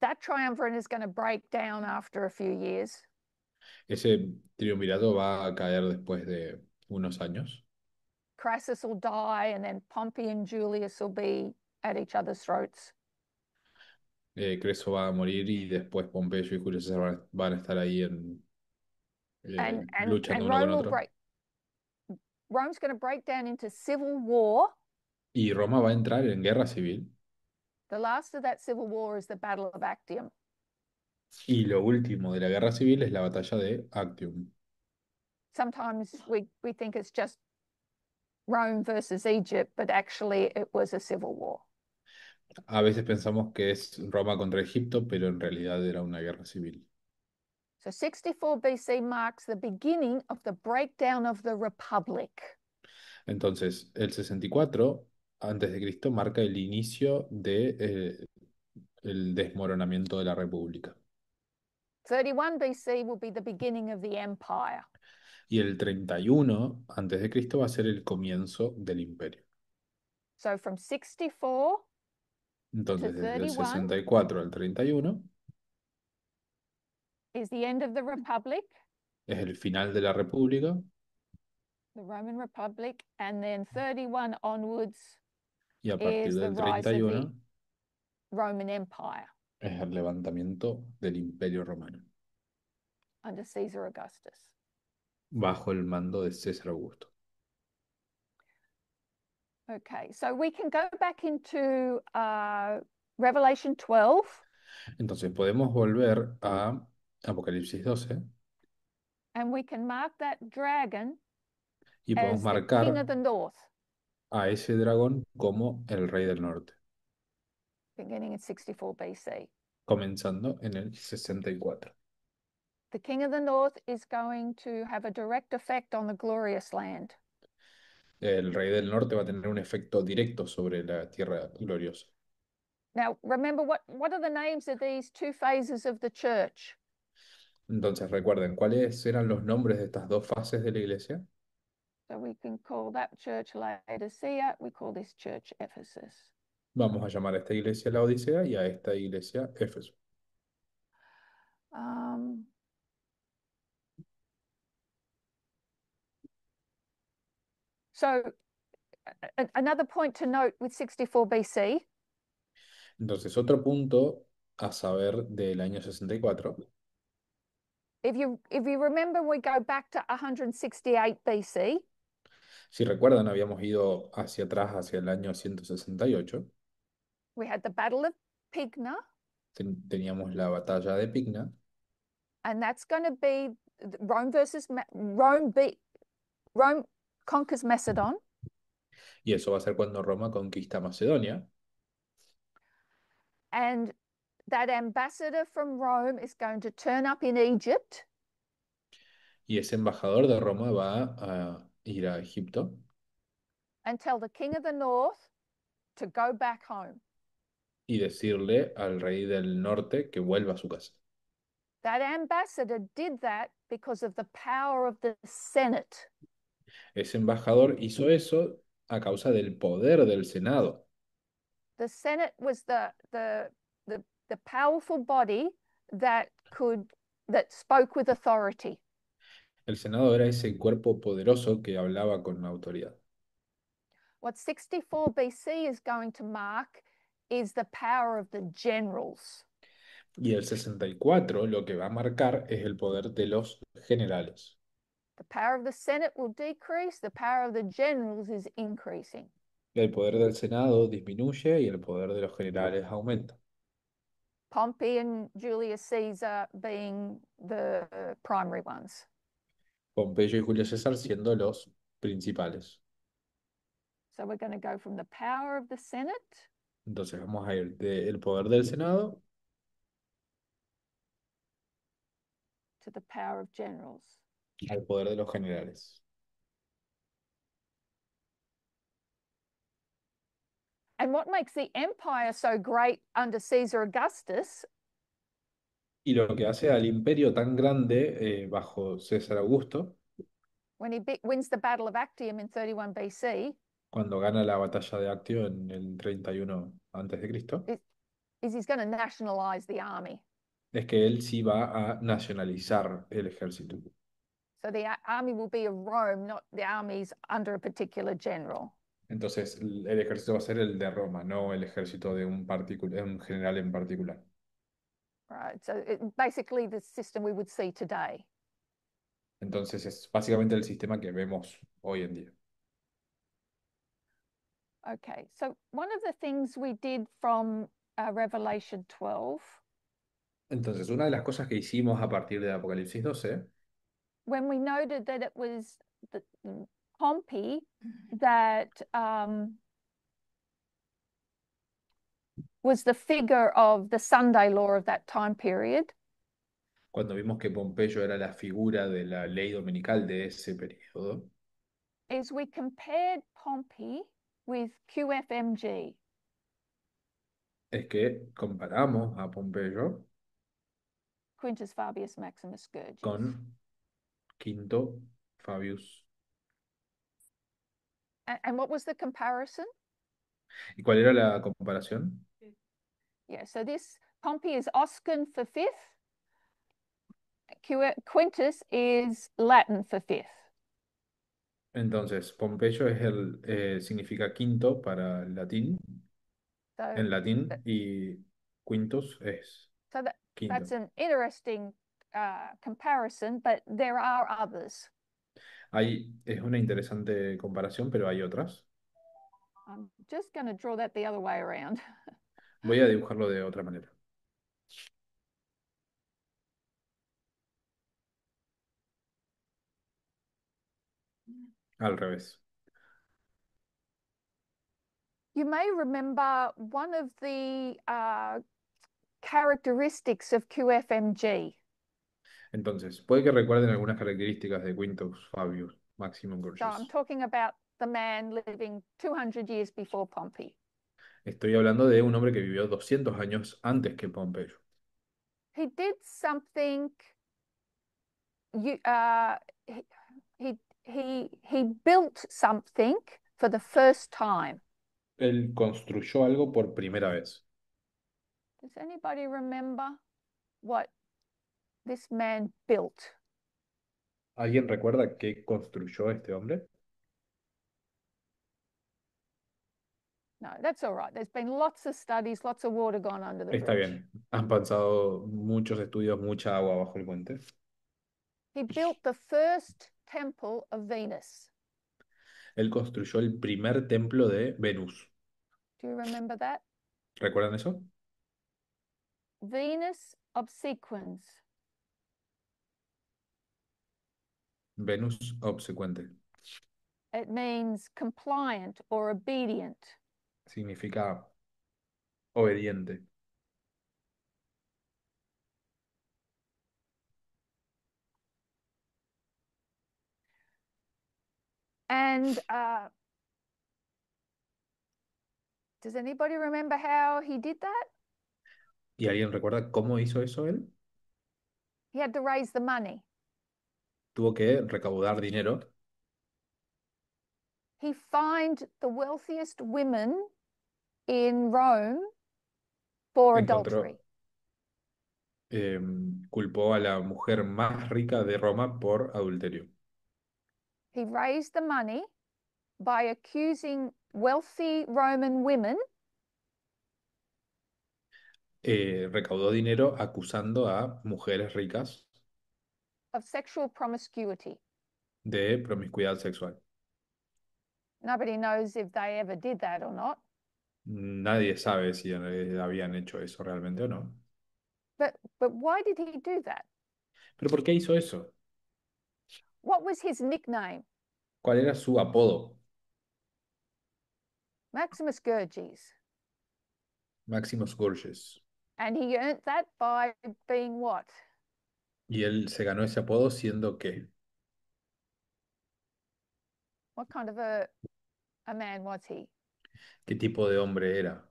That triumvirate is going to break down after a few years. Ese triunvirato va a caer después de unos años. Crassus will die, and then Pompey and Julius will be at each other's throats. Creso va a morir y después Pompeyo y Julio César van a estar ahí luchando And uno con Rome will otro. break. Rome's going to break down into civil war. Y Roma va a entrar en guerra civil. The last of that civil war is the Battle of Actium. Y lo último de la guerra civil es la batalla de Actium. Sometimes we think it's just Rome versus Egypt, but actually it was a civil war. A veces pensamos que es Roma contra Egipto, pero en realidad era una guerra civil. So 64 BC marks the beginning of the breakdown of the Republic. Entonces, el 64 antes de Cristo marca el inicio de, el desmoronamiento de la República. 31 BC will be the beginning of the empire. Y el 31 antes de Cristo va a ser el comienzo del imperio. So from 64 to Entonces, desde el 31 64 al 31 is the end of the Republic, es el final de la República, the Roman Republic, and then 31 onwards y a partir is the del rise of the 31 Roman Empire es el levantamiento del Imperio Romano, under Caesar Augustus. bajo el mando de César Augusto. Okay, so we can go back into Revelation 12. Entonces podemos volver a Apocalipsis 12 And we can mark that dragon y podemos as the king marcar of the north, a ese dragón como el rey del norte, beginning in 64 BC. comenzando en el 64. The king of the north is going to have a direct effect on the glorious land. El rey del norte va a tener un efecto directo sobre la tierra gloriosa. Now, remember what are the names of these two phases of the church? Entonces recuerden, ¿cuáles eran los nombres de estas dos fases de la iglesia? So we can call that church Laodicea, we call this church Ephesus. Vamos a llamar a esta iglesia la Odisea y a esta iglesia Éfeso. Um, so another point to note with 64 BC, Entonces, otro punto a saber del año 64, if you remember, we go back to 168 BC. si recuerdan, habíamos ido hacia atrás, hacia el año 168. We had the Battle of Pydna, Teníamos la batalla de Pigna, and that's going to be Rome versus Rome conquers Macedon, y eso va a ser cuando Roma conquista Macedonia, and that ambassador from Rome is going to turn up in Egypt y ese embajador de Roma va a ir a Egipto and tell the king of the north to go back home. y decirle al rey del norte que vuelva a su casa. That ambassador did that because of the power of the Senate. Ese embajador hizo eso a causa del poder del Senado. The Senate was the powerful body that spoke with authority. El Senado era ese cuerpo poderoso que hablaba con autoridad. What 64 BC is going to mark is the power of the generals. Y el 64 lo que va a marcar es el poder de los generales. The power of the Senate will decrease, the power of the generals is increasing. El poder del Senado disminuye y el poder de los generales aumenta. Pompey and Julius Caesar being the primary ones. Pompeyo y Julio César siendo los principales. So we're going to go from the power of the Senate Entonces vamos a ir del poder del Senado to the power of generals. al poder de los generales. And what makes the empire so great under Caesar Augustus Y lo que hace al imperio tan grande bajo César Augusto, when he wins the Battle of Actium in 31 BC cuando gana la batalla de Actio en el 31 antes de Cristo, is he's going to nationalize the army. es que él sí va a nacionalizar el ejército. So the army will be of Rome, not the armies under a particular general. Entonces el ejército va a ser el de Roma, no el ejército de un general en particular. Right. So basically the system we would see today. Entonces es básicamente el sistema que vemos hoy en día. Okay. So one of the things we did from Revelation 12, Entonces, una de las cosas que hicimos a partir de Apocalipsis 12, when we noted that it was the, Pompey that was the figure of the Sunday law of that time period, cuando vimos que Pompeyo era la figura de la ley dominical de ese periodo, is we compared Pompey with QFMG. es que comparamos a Pompeyo Quintus Fabius Maximus Scourgius. con Quinto Fabius. And what was the comparison? ¿Y cuál era la comparación? Yeah, so this Pompey is Oscan for fifth. Quintus is Latin for fifth. Entonces, Pompeyo significa quinto para el latín, So, en latín, y quintus es so quinto. that's an interesting comparison, but there are others. Es una interesante comparación, pero hay otras. I'm just going to draw that the other way around. Voy a dibujarlo de otra manera. Al revés. You may remember one of the characteristics of QFMG. Entonces, puede que recuerden algunas características de Quintus Fabius Maximum So I'm Gorgias. talking about the man living 200 years before Pompey. Estoy hablando de un hombre que vivió 200 años antes que Pompeyo. He did something. You, he built something for the first time. Él construyó algo por primera vez. Does anybody remember what this man built? ¿Alguien recuerda qué construyó este hombre? No, that's all right. There's been lots of studies, lots of water gone under the Está bridge. bien. Han pasado muchos estudios, mucha agua bajo el puente. He built the first temple of Venus. Él construyó el primer templo de Venus. Do you remember that? ¿Recuerdan eso? Venus obsequens. Venus obsecuente. It means compliant or obedient. Significa obediente. And Does anybody remember how he did that? ¿Y alguien recuerda cómo hizo eso él? He had to raise the money. Tuvo que recaudar dinero, He fined the wealthiest women in Rome for adultery. encontró, culpó a la mujer más rica de Roma por adulterio. He raised the money by accusing wealthy Roman women Recaudó dinero acusando a mujeres ricas of sexual promiscuity. de promiscuidad sexual. Nobody knows if they ever did that or not. Nadie sabe si habían hecho eso realmente o no. But why did he do that? ¿Pero por qué hizo eso? What was his nickname? ¿Cuál era su apodo? Maximus Gurges. Maximus Gorgias. And he earned that by being what? Y él se ganó ese apodo siendo ¿qué? What kind of a man was he? ¿Qué tipo de hombre era?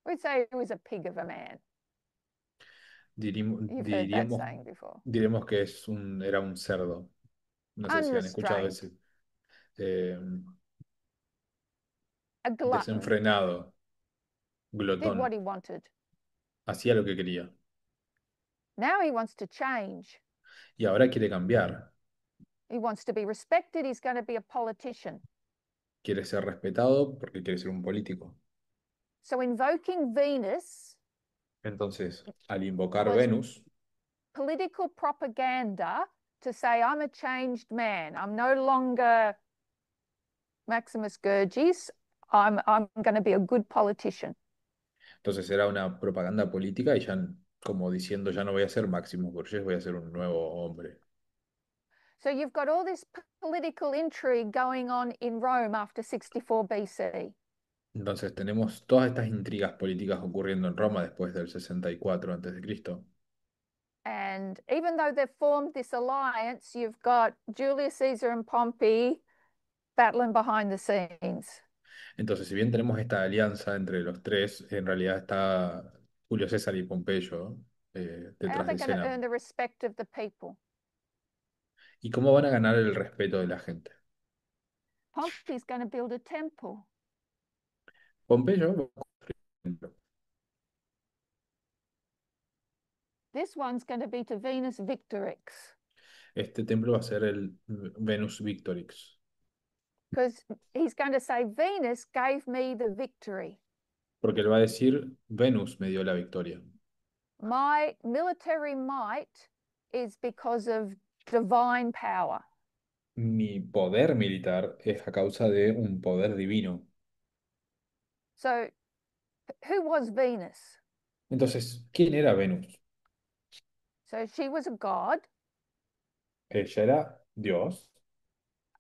We'd say he was a pig of a man. You've heard that Diríamos, saying before. diremos que era un cerdo. No sé si han escuchado Unrestrained, ese. eh, a glutton, Desenfrenado, did what glotón. he wanted. Hacía lo que quería. Now he wants to change. Y ahora quiere cambiar. He wants to be respected. He's going to be a politician. Quiere ser respetado porque quiere ser un político. So invoking Venus Entonces, al invocar was Venus, political propaganda to say, I'm a changed man. I'm no longer Maximus Gurges. I'm going to be a good politician. entonces era una propaganda política y ya como diciendo, ya no voy a ser Máximo Borges, voy a ser un nuevo hombre. So you've got all this political intrigue going on in Rome after 64 BC. Entonces tenemos todas estas intrigas políticas ocurriendo en Roma después del 64 a.C. And even though they've formed this alliance, you've got Julius Caesar and Pompey battling behind the scenes. Entonces, si bien tenemos esta alianza entre los tres, en realidad está Julio César y Pompeyo How are detrás they de going to escena. earn the respect of the people? ¿Y cómo van a ganar el respeto de la gente? Pompey's going to build a temple. Pompeyo, This one's going to be to Venus Victorix, este templo va a ser el Venus Victorix, because he's going to say, Venus gave me the victory. porque él va a decir, Venus me dio la victoria. My military might is because of divine power. Mi poder militar es a causa de un poder divino. So, who was Venus? Entonces, ¿quién era Venus? So, she was a god, Ella era Dios,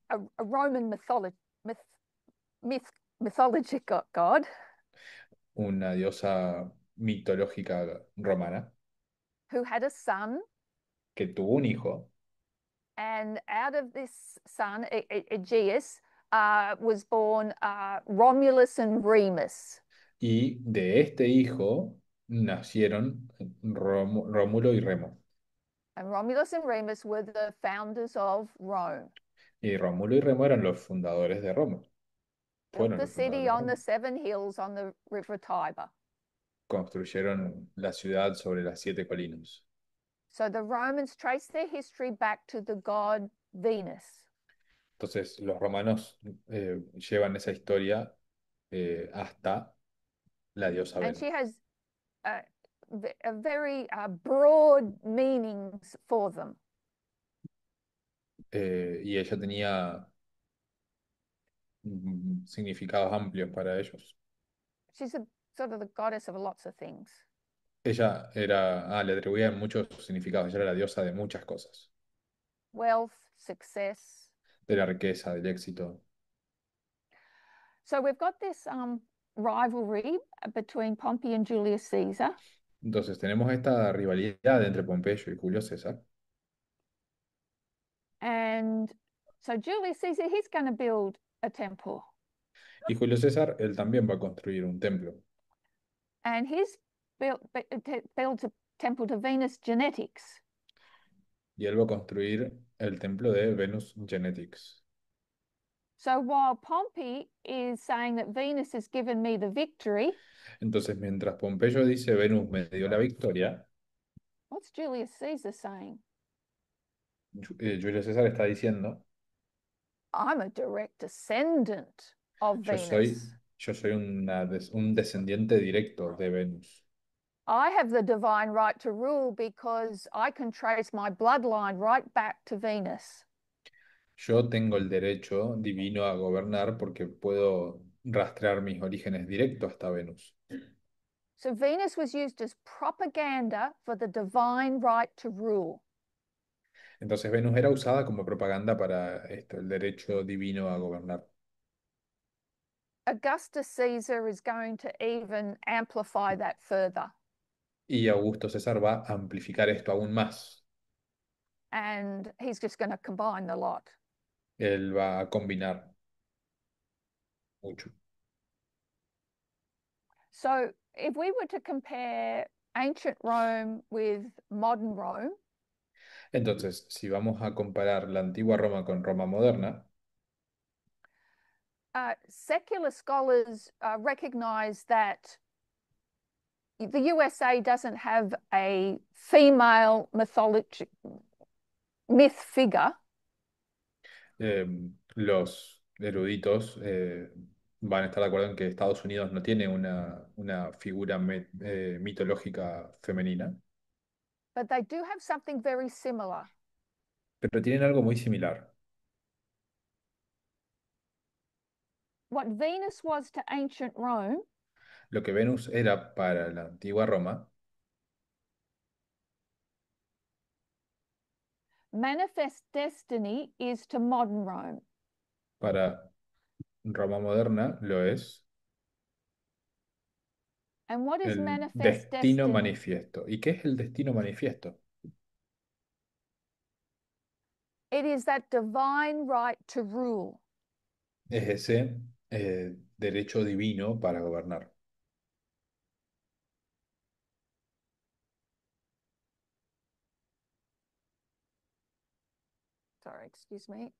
a Roman myth, mythology god una diosa mitológica romana, who had a son. que tuvo un hijo, And out of this son, Aegeus, was born Romulus and Remus. y de este hijo nacieron Rómulo y Remo. And Romulus and Remus were the founders of Rome. Y Rómulo y Remo eran los fundadores de Roma. Built Fueron the los fundadores city de on Roma. the 7 hills on the river Tiber. Construyeron la ciudad sobre las 7 colinas. So the Romans trace their history back to the god Venus. Entonces los romanos llevan esa historia hasta la diosa And Venus. she has uh, a very broad meanings for them. Y ella tenía significados amplios para ellos. She's a sort of the goddess of lots of things. Ella le atribuían muchos significados, ella era la diosa de muchas cosas, Wealth, success. de la riqueza, del éxito. So we've got this rivalry between Pompey and Julius Caesar. Entonces tenemos esta rivalidad entre Pompeyo y Julio César. And so Julius Caesar, he's going to build a temple. Y Julio César, él también va a construir un templo. and he's built a temple to Venus Genetics. Y él va a construir el templo de Venus Genetics. So while Pompey is saying that Venus has given me the victory, Entonces, mientras Pompeyo dice Venus me dio la victoria, what's Julius Caesar saying? Julio César está diciendo, I'm a direct descendant of yo soy, Venus. yo soy un descendiente directo de Venus. I have the divine right to rule because I can trace my bloodline right back to Venus. Yo tengo el derecho divino a gobernar porque puedo rastrear mis orígenes directos hasta Venus. So Venus was used as propaganda for the divine right to rule. Entonces Venus era usada como propaganda para esto, el derecho divino a gobernar. Augustus Caesar is going to even amplify that further. Y Augusto César va a amplificar esto aún más. And he's just going to combine the lot. Él va a combinar mucho. So if we were to compare ancient Rome with modern Rome, Entonces, si vamos a comparar la antigua Roma con Roma moderna, secular scholars recognize that the USA doesn't have a female myth figure. Los eruditos van a estar de acuerdo en que Estados Unidos no tiene una figura mitológica femenina, But they do have something very similar. pero tienen algo muy similar. What Venus was to ancient Rome, Lo que Venus era para la antigua Roma, manifest destiny is to modern Rome. para Roma moderna lo es And what is el manifest destino destiny? manifiesto. ¿Y qué es el destino manifiesto? It is that divine right to rule. Es ese derecho divino para gobernar. Sorry, excuse me.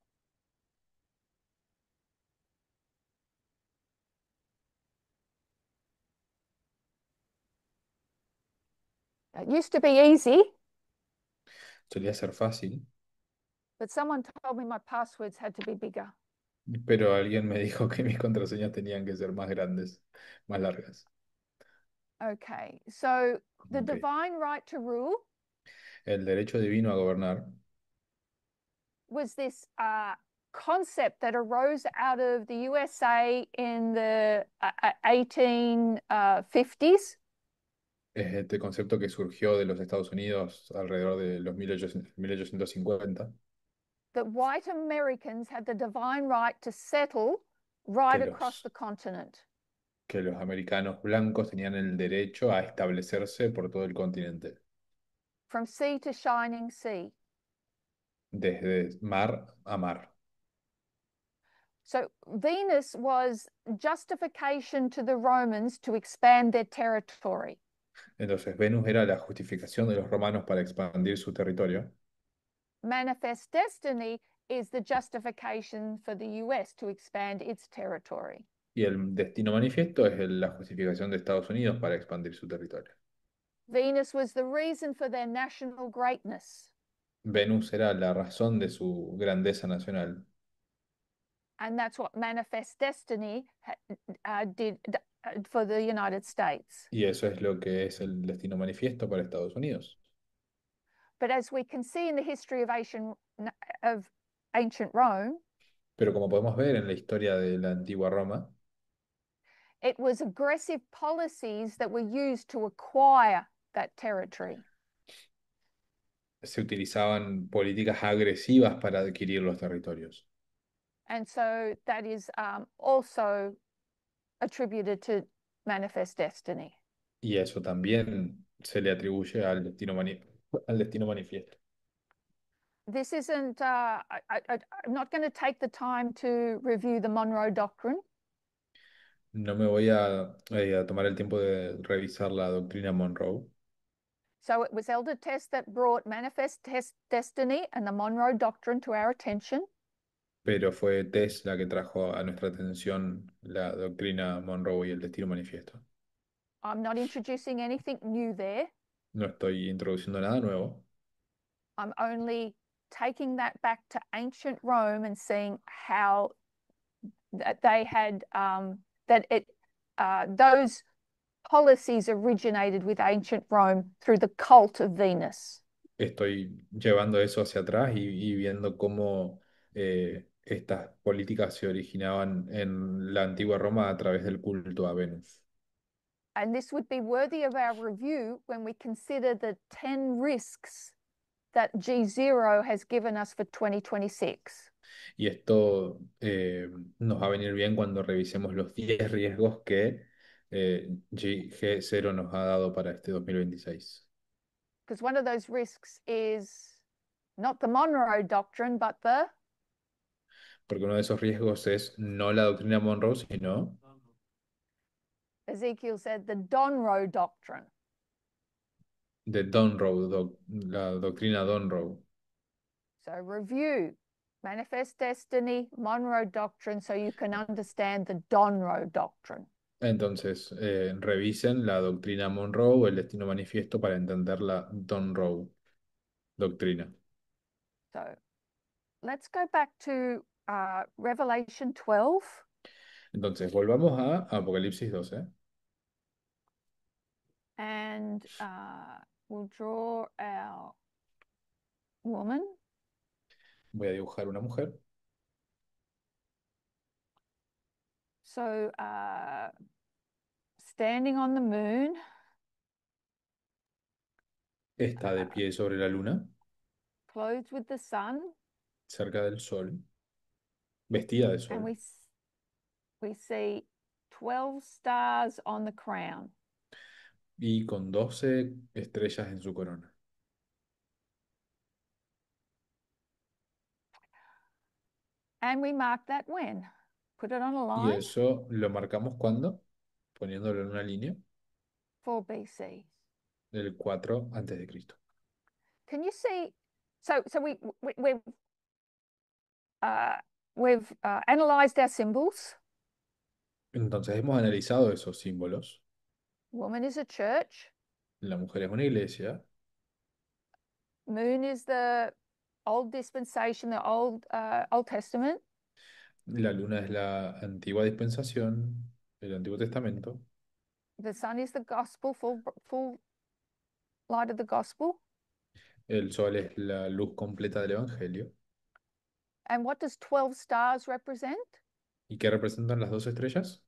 It used to be easy, Solía ser fácil, but someone told me my passwords had to be bigger. pero alguien me dijo que mis contraseñas tenían que ser más grandes, más largas. Okay, so the Ok. divine right to rule El derecho divino a gobernar was this concept that arose out of the USA in the 1850s. es este concepto que surgió de los Estados Unidos alrededor de los 1850, That white Americans had the divine right to settle right que across los, the continent, que los americanos blancos tenían el derecho a establecerse por todo el continente, from sea to shining sea. desde mar a mar. So Venus was justification to the Romans to expand their territory. Entonces Venus era la justificación de los romanos para expandir su territorio Manifest destiny is the justification for the US to expand its territory. y el destino manifiesto es la justificación de Estados Unidos para expandir su territorio. Venus was the reason for their national greatness. Venus era la razón de su grandeza nacional And that's what manifest destiny did for the United States. y eso es lo que es el destino manifiesto para Estados Unidos. But as we can see in the history of ancient Rome, Pero como podemos ver en la historia de la antigua Roma, it was aggressive policies that were used to acquire that territory. se utilizaban políticas agresivas para adquirir los territorios. And so that is also attributed to manifest destiny. Y eso también se le atribuye al destino manifiesto. This isn't, I'm not going to take the time to review the Monroe Doctrine. No me voy a tomar el tiempo de revisar la doctrina Monroe, So it was Elder Test that brought Manifest Test Destiny and the Monroe Doctrine to our attention. pero fue Tess la que trajo a nuestra atención la doctrina Monroe y el destino manifiesto. I'm not introducing anything new there. No estoy introduciendo nada nuevo, I'm only taking that back to ancient Rome and seeing how that they had that it those policies originated with ancient Rome through the cult of Venus. estoy llevando eso hacia atrás y viendo cómo estas políticas se originaban en la antigua Roma a través del culto a Venus. And this would be worthy of our review when we consider the 10 risks that G0 has given us for 2026. Y esto nos va a venir bien cuando revisemos los 10 riesgos que G0 nos ha dado para este 2026. Because one of those risks is not the Monroe Doctrine, but the Porque uno de esos riesgos es no la doctrina Monroe, sino Ezekiel said, the Donroe Doctrine. de Donroe, la doctrina Donroe. So review Manifest Destiny, Monroe Doctrine, so you can understand the Donroe Doctrine. Entonces, revisen la doctrina Monroe, el destino manifiesto, para entender la Donroe doctrina. So let's go back to Revelation 12. Entonces, volvamos a Apocalipsis 12. And we'll draw our woman. Voy a dibujar una mujer. So standing on the moon, Está de pie sobre la luna, clothed with the sun, cerca del sol, vestida de and sol. we see 12 stars on the crown. Y con 12 estrellas en su corona. And we mark that when? Put it on a Y line, eso lo marcamos cuando, poniéndolo en una línea, 4 BC. del 4 antes de Cristo. Can you see? So we've analyzed our symbols. Entonces hemos analizado esos símbolos. Woman is a church. La mujer es una iglesia, Moon is the old dispensation, the Old Testament. la luna es la antigua dispensación, el Antiguo Testamento, The sun is the gospel, full light of the gospel. el sol es la luz completa del Evangelio. And what does 12 stars represent? ¿Y qué representan las 12 estrellas?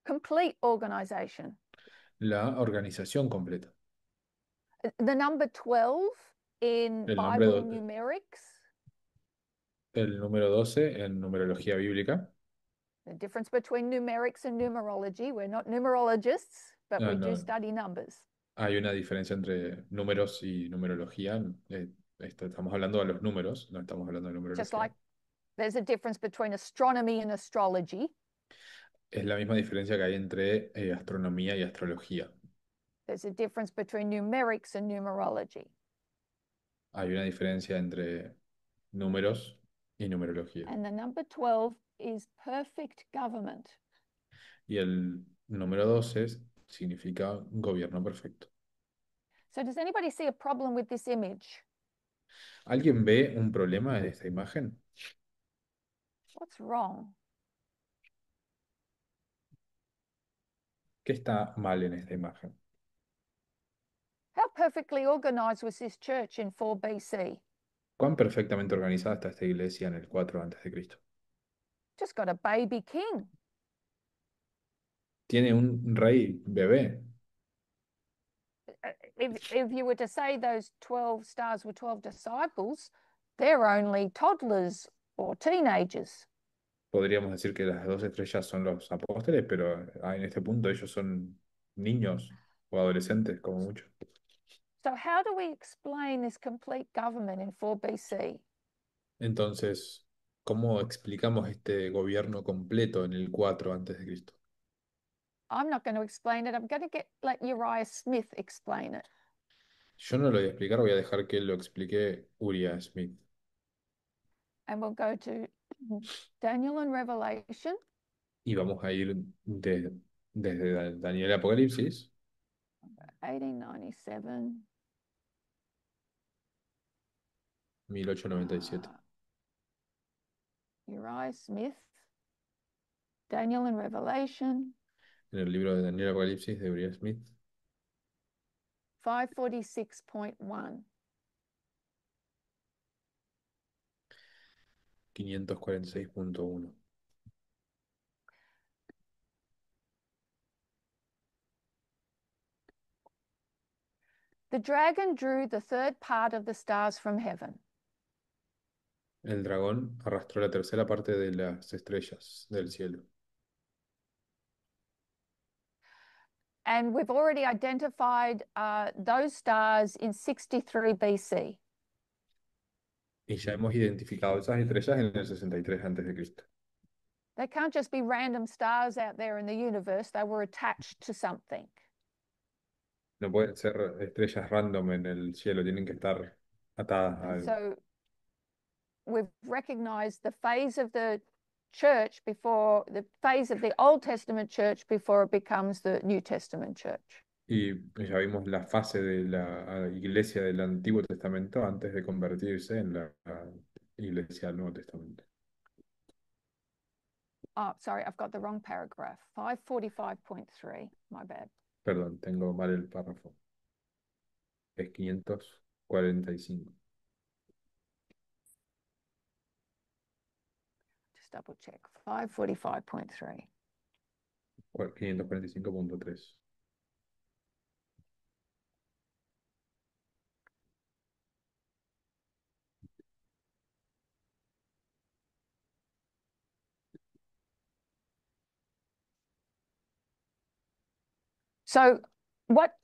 Complete organization. La organización completa. The number 12 in El nombre Bible numerics, el número 12 en numerología bíblica. the difference between numerics and numerology. We're not numerologists, but No, we do no, study numbers. hay una diferencia entre números y numerología. Estamos hablando de los números, no estamos hablando de Just numerología. like there's a difference between astronomy and astrology. Es la misma diferencia que hay entre astronomía y astrología. There's a difference between numerics and numerology. Hay una diferencia entre números y numerología. And the number 12 is perfect government. Y el número 12 significa gobierno perfecto. So does anybody see a problem with this image? ¿Alguien ve un problema en esta imagen? What's wrong? ¿Qué está mal en esta imagen? How perfectly organized was this church in 4 BC? ¿Cuán perfectamente organizada está esta iglesia en el 4 antes de Cristo? Just got a baby king. Tiene un rey bebé. If you were to say those 12 stars were 12 disciples, they're only toddlers or teenagers. Podríamos decir que las 12 estrellas son los apóstoles, pero en este punto ellos son niños o adolescentes, como mucho. So how do we explain this complete government in 4 BC? Entonces, ¿Cómo explicamos este gobierno completo en el 4 antes de Cristo? I'm not going to explain it. I'm going to let Uriah Smith explain it. Yo no lo voy a explicar, voy a dejar que lo explique Uriah Smith. And we'll go to Daniel and Revelation, Y vamos a ir desde Daniel Apocalipsis, 1897. 1897. Uriah Smith, Daniel and Revelation, En el libro de Daniel Apocalipsis de Uriah Smith, 546.1. 546.1. The dragon drew the third part of the stars from heaven. El dragón arrastró la tercera parte de las estrellas del cielo. And we've already identified those stars in 63 BC. Y ya hemos identificado esas estrellas en el 63 antes de Cristo. They can't just be random stars out there in the universe. They were attached to something. No pueden ser estrellas random en el cielo, tienen que estar atadas a And algo. so we've recognized the phase of the church before the phase of the Old Testament church before it becomes the New Testament church. Y ya vimos la fase de la iglesia del Antiguo Testamento antes de convertirse en la iglesia del Nuevo Testamento. Oh, sorry, I've got the wrong paragraph. 545.3, my bad. Perdón, tengo mal el párrafo. Es 545. Just double check. 545.3. 545.3. So what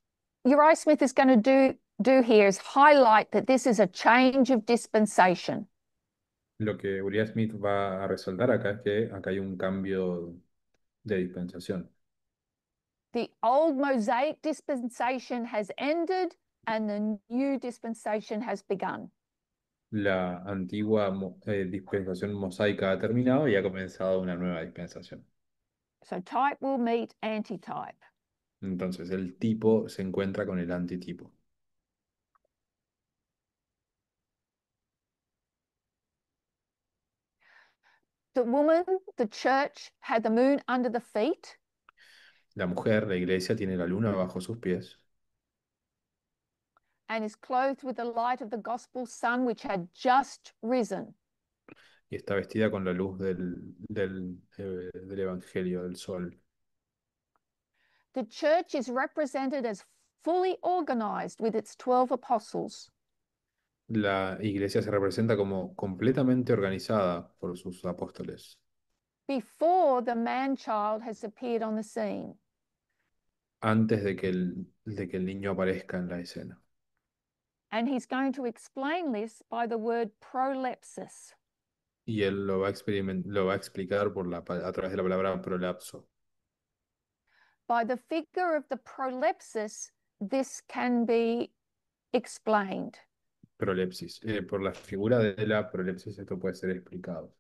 Uriah Smith is going to do here is highlight that this is a change of dispensation. Lo que Uriah Smith va a resaltar acá es que acá hay un cambio de dispensación. The old Mosaic dispensation has ended and the new dispensation has begun. La antigua dispensación mosaica ha terminado y ha comenzado una nueva dispensación. So type will meet antitype. Entonces el tipo se encuentra con el antitipo. The woman, the church, had the moon under the feet La mujer, la iglesia, tiene la luna bajo sus pies and is clothed with the light of the gospel sun, which had just risen. y está vestida con la luz del Evangelio, del sol. The church is represented as fully organized with its 12 apostles. La iglesia se representa como completamente organizada por sus apóstoles, Before the man child has appeared on the scene. antes de que el niño aparezca en la escena. And he's going to explain this by the word prolepsis. Y él lo va a explicar a través de la palabra prolapso. By the figure of the prolepsis, this can be explained. Prolepsis. Por la figura de la prolepsis esto puede ser explicado.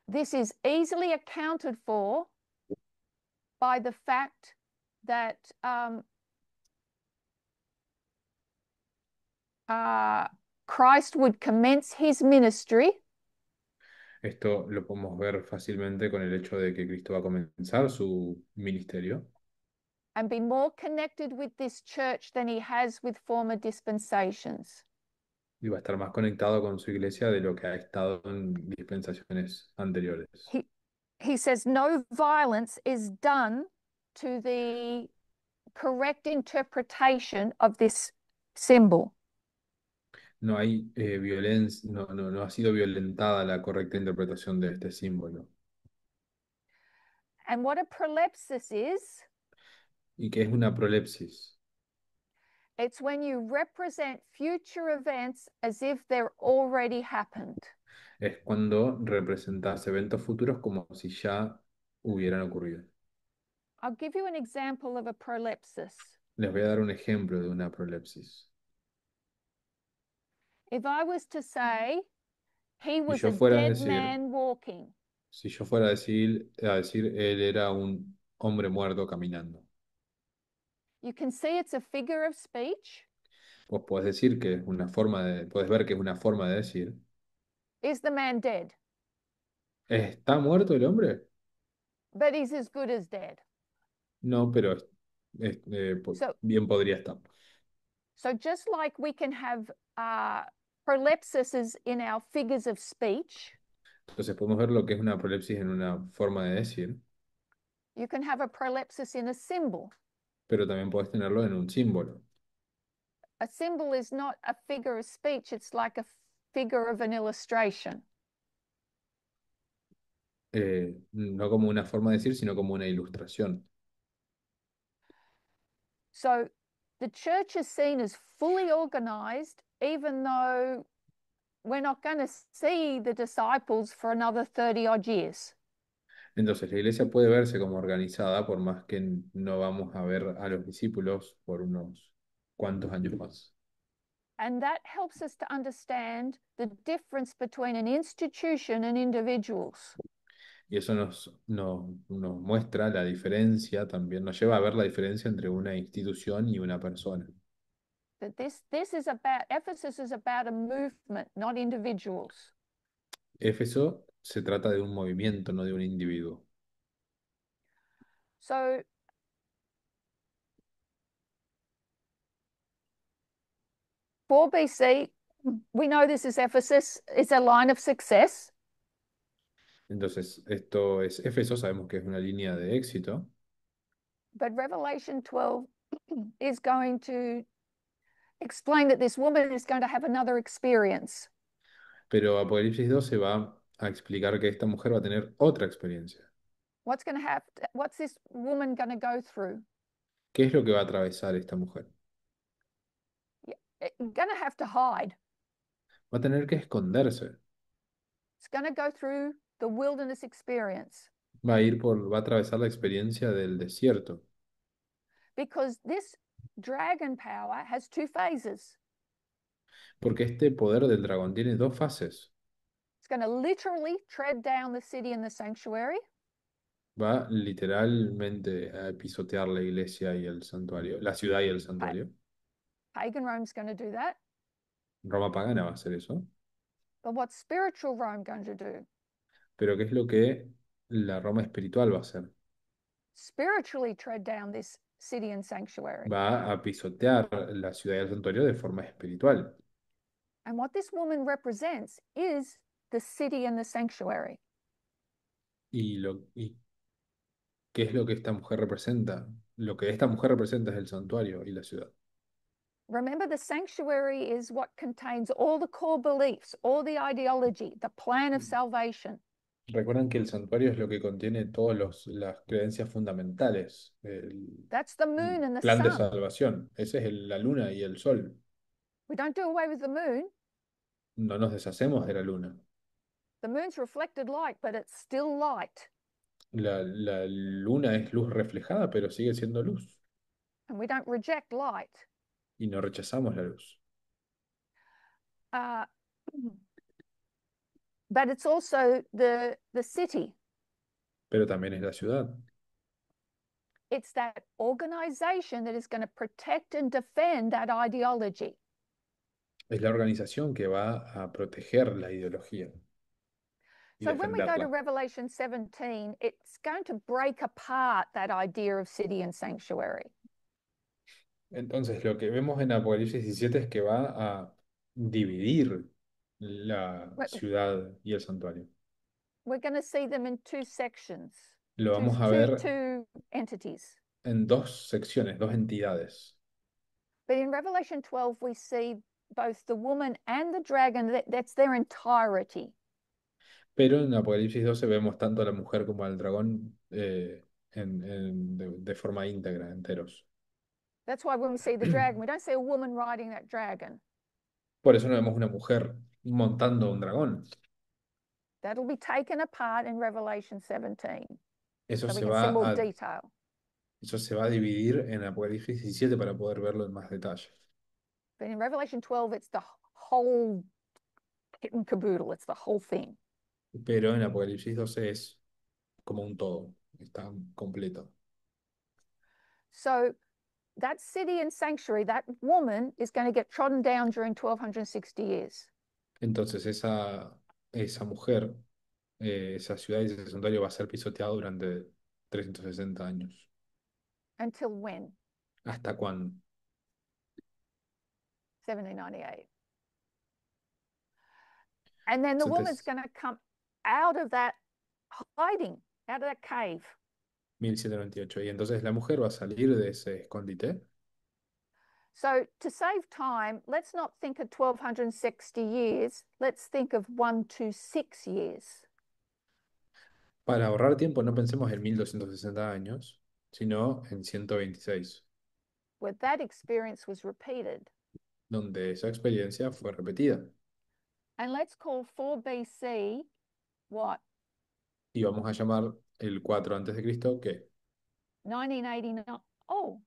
This is easily accounted for by the fact that Christ would commence his ministry Esto lo podemos ver fácilmente con el hecho de que Cristo va a comenzar su ministerio and be more connected with this church than he has with former dispensations. y va a estar más conectado con su iglesia de lo que ha estado en dispensaciones anteriores. He says no violence is done to the correct interpretation of this symbol. No hay violencia, no ha sido violentada la correcta interpretación de este símbolo. And what a prolepsis is, ¿Y qué es una prolepsis? It's when you represent future events as if they're already happened. Es cuando representas eventos futuros como si ya hubieran ocurrido. I'll give you an example of a prolepsis. Les voy a dar un ejemplo de una prolepsis. If I was to say he Si was yo a fuera a dead decir, man walking, si yo fuera a decir él era un hombre muerto caminando, you can see it's a figure of speech. vos podés decir que es una podés ver que es una forma de decir, Is the man dead? ¿está muerto el hombre? But he's as good as dead. No, pero So, bien podría estar. so just like we can have prolepsises in our figures of speech, Entonces podemos ver lo que es una prolepsis en una forma de decir, you can have a prolepsis in a symbol. pero también podés tenerlo en un símbolo. A symbol is not a figure of speech, it's like a figure of an illustration. No como una forma de decir, sino como una ilustración. So the church is seen as fully organized, even though we're not going to see the disciples for another 30 odd years. Entonces la iglesia puede verse como organizada por más que no vamos a ver a los discípulos por unos cuantos años más. And that helps us to understand the difference between an institution and individuals. Y eso nos muestra la diferencia, también nos lleva a ver la diferencia entre una institución y una persona. That this is about, Ephesus is about a movement, not individuals. Éfeso se trata de un movimiento, no de un individuo. So 4 BC, we know this is Ephesus, it's a line of success. Entonces, esto es Éfeso, sabemos que es una línea de éxito, But Revelation 12 is going to explain that this woman is going to have another experience. pero Apocalipsis 12 va a explicar que esta mujer va a tener otra experiencia. What's this woman going to go through? ¿Qué es lo que va a atravesar esta mujer? Going to have to hide. Va a tener que esconderse, It's going to go through the wilderness experience va a atravesar la experiencia del desierto, because this dragon power has 2 phases. porque este poder del dragón tiene dos fases. It's going to literally tread down the city and the sanctuary, Va literalmente a pisotear la iglesia y el santuario, la ciudad y el santuario. pagan Rome's going to do that. Roma pagana va a hacer eso. But what's spiritual Rome going to do? Pero ¿qué es lo que la Roma espiritual va a hacer? Spiritually tread down this city and sanctuary. Va a pisotear la ciudad y el santuario de forma espiritual. And what this woman represents is the city and the sanctuary. ¿Y qué es lo que esta mujer representa? Lo que esta mujer representa es el santuario y la ciudad. Remember, the sanctuary is what contains all the core beliefs, all the ideology, the plan of salvation. Recuerdan que el santuario es lo que contiene todas las creencias fundamentales, That's the el moon and the plan de sun. salvación. Ese es la luna y el sol. We don't do away with the moon. No nos deshacemos de la luna. The moon's reflected light, but it's still light. La luna es luz reflejada, pero sigue siendo luz. And we don't reject light. Y no rechazamos la luz. Uh, but it's also the city. Pero también es la ciudad. It's that organization that is going to protect and defend that ideology. Es la organización que va a proteger la ideología y So when we go to defenderla. Revelation 17, it's going to break apart that idea of city and sanctuary. Entonces, lo que vemos en Apocalipsis 17 es que va a dividir la ciudad y el santuario. We're going to see them in 2 sections, Lo two, vamos a two, ver two entities. en dos secciones, dos entidades. But in Revelation 12, we see both the woman and the dragon, that's their entirety. Pero en Apocalipsis 12 vemos tanto a la mujer como al dragón de forma íntegra, enteros. That's why when we see the dragon, we don't see a woman riding that dragon. Por eso no vemos una mujer montando un dragón. That'll be taken apart in Revelation 17 Eso so we se can see va more a, detail. eso se va a dividir en Apocalipsis 17 para poder verlo en más detalle. But in Revelation 12, it's the whole kit and caboodle, it's the whole thing. Pero en Apocalipsis 12 es como un todo, está completo. So that city and sanctuary, that woman is going to get trodden down during 1260 years. Entonces esa mujer, esa ciudad y ese santuario va a ser pisoteado durante 360 años. Until when? ¿Hasta cuándo? 1798. And then the woman's Setes- going to come out of that hiding, out of that cave. 1798. Y entonces la mujer va a salir de ese escondite. So to save time, let's not think of 1260 years. Let's think of 126 years. Para ahorrar tiempo, no pensemos en 1260 años, sino en 126, Where that experience was repeated. donde esa experiencia fue repetida. And let's call 4 BC what? Y vamos a llamar el 4 antes de Cristo, ¿qué? 1989. Oh,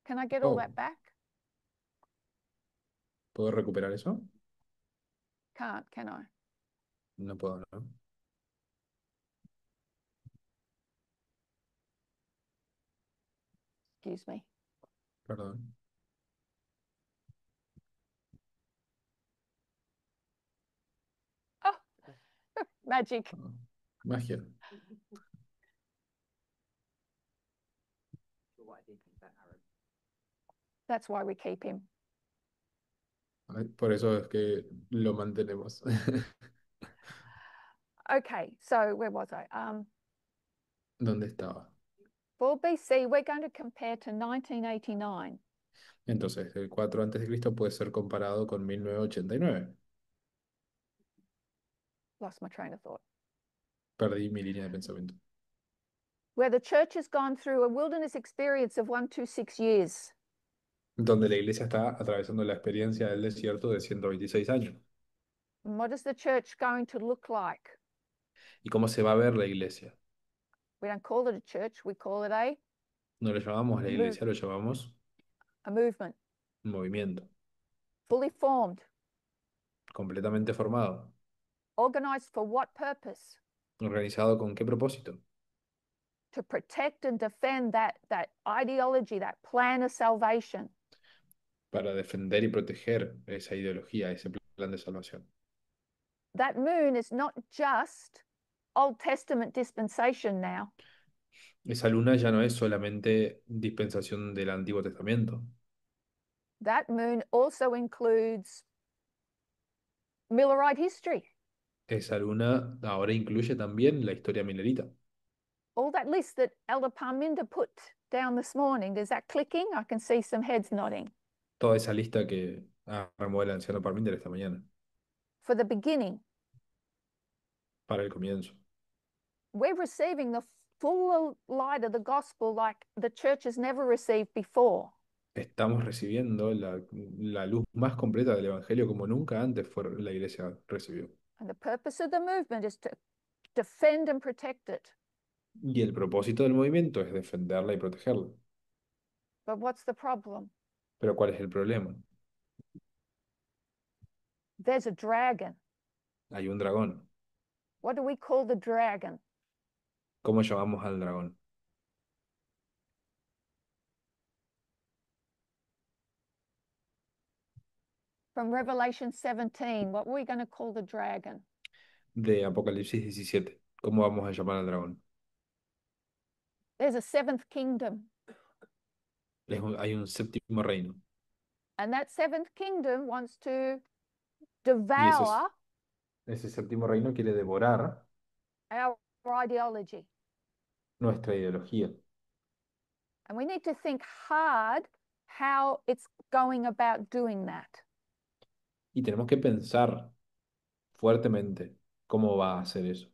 can I get all Oh, that back? ¿puedo recuperar eso? Can't, can I? No puedo, ¿no? Excuse me. Perdón. Oh, magic. Ah, magia. That's why we keep him. Ay, por eso es que lo mantenemos. Okay, so where was I? ¿Dónde estaba? 4 BC, we're going to compare to 1989. Entonces, el 4 antes de Cristo puede ser comparado con 1989. Lost my train of thought. Perdí mi línea de pensamiento. Where the church has gone through a wilderness experience of 126 years. Donde la iglesia está atravesando la experiencia del desierto de 126 años. And what is the church going to look like? ¿Y cómo se va a ver la iglesia? We don't call it a church, we call it No lo llamamos la move, iglesia, lo llamamos a movement, movimiento, fully formed, completamente formado. organized for what purpose? ¿Organizado con qué propósito? To protect and defend that ideology, that plan of salvation. Para defender y proteger esa ideología, ese plan de salvación. That moon is not just Old Testament dispensation now. Esa luna ya no es solamente dispensación del Antiguo Testamento. That moon also includes Millerite history. Esa luna ahora incluye también la historia milerita. All that list that Elder Parminder put down this morning, is that clicking? I can see some heads nodding. Toda esa lista que armó el anciano Parminder esta mañana, For the beginning, para el comienzo. we're receiving the full light of the gospel like the church has never received before. Estamos recibiendo la luz más completa del Evangelio como nunca antes la iglesia recibió. And the purpose of the movement is to defend and protect it. Y el propósito del movimiento es defenderla y protegerla. But what's the problem? Pero ¿cuál es el problema? There's a dragon. Hay un dragón. What do we call the dragon? ¿Cómo llamamos al dragón? From Revelation 17, what were we going to call the dragon? De Apocalipsis 17. ¿Cómo vamos a llamar al dragón? There's a seventh kingdom. Hay un séptimo reino. And that seventh kingdom wants to Y devour ese séptimo reino quiere devorar our ideology. nuestra ideología. And we need to think hard how it's going about doing that. Y tenemos que pensar fuertemente cómo va a hacer eso.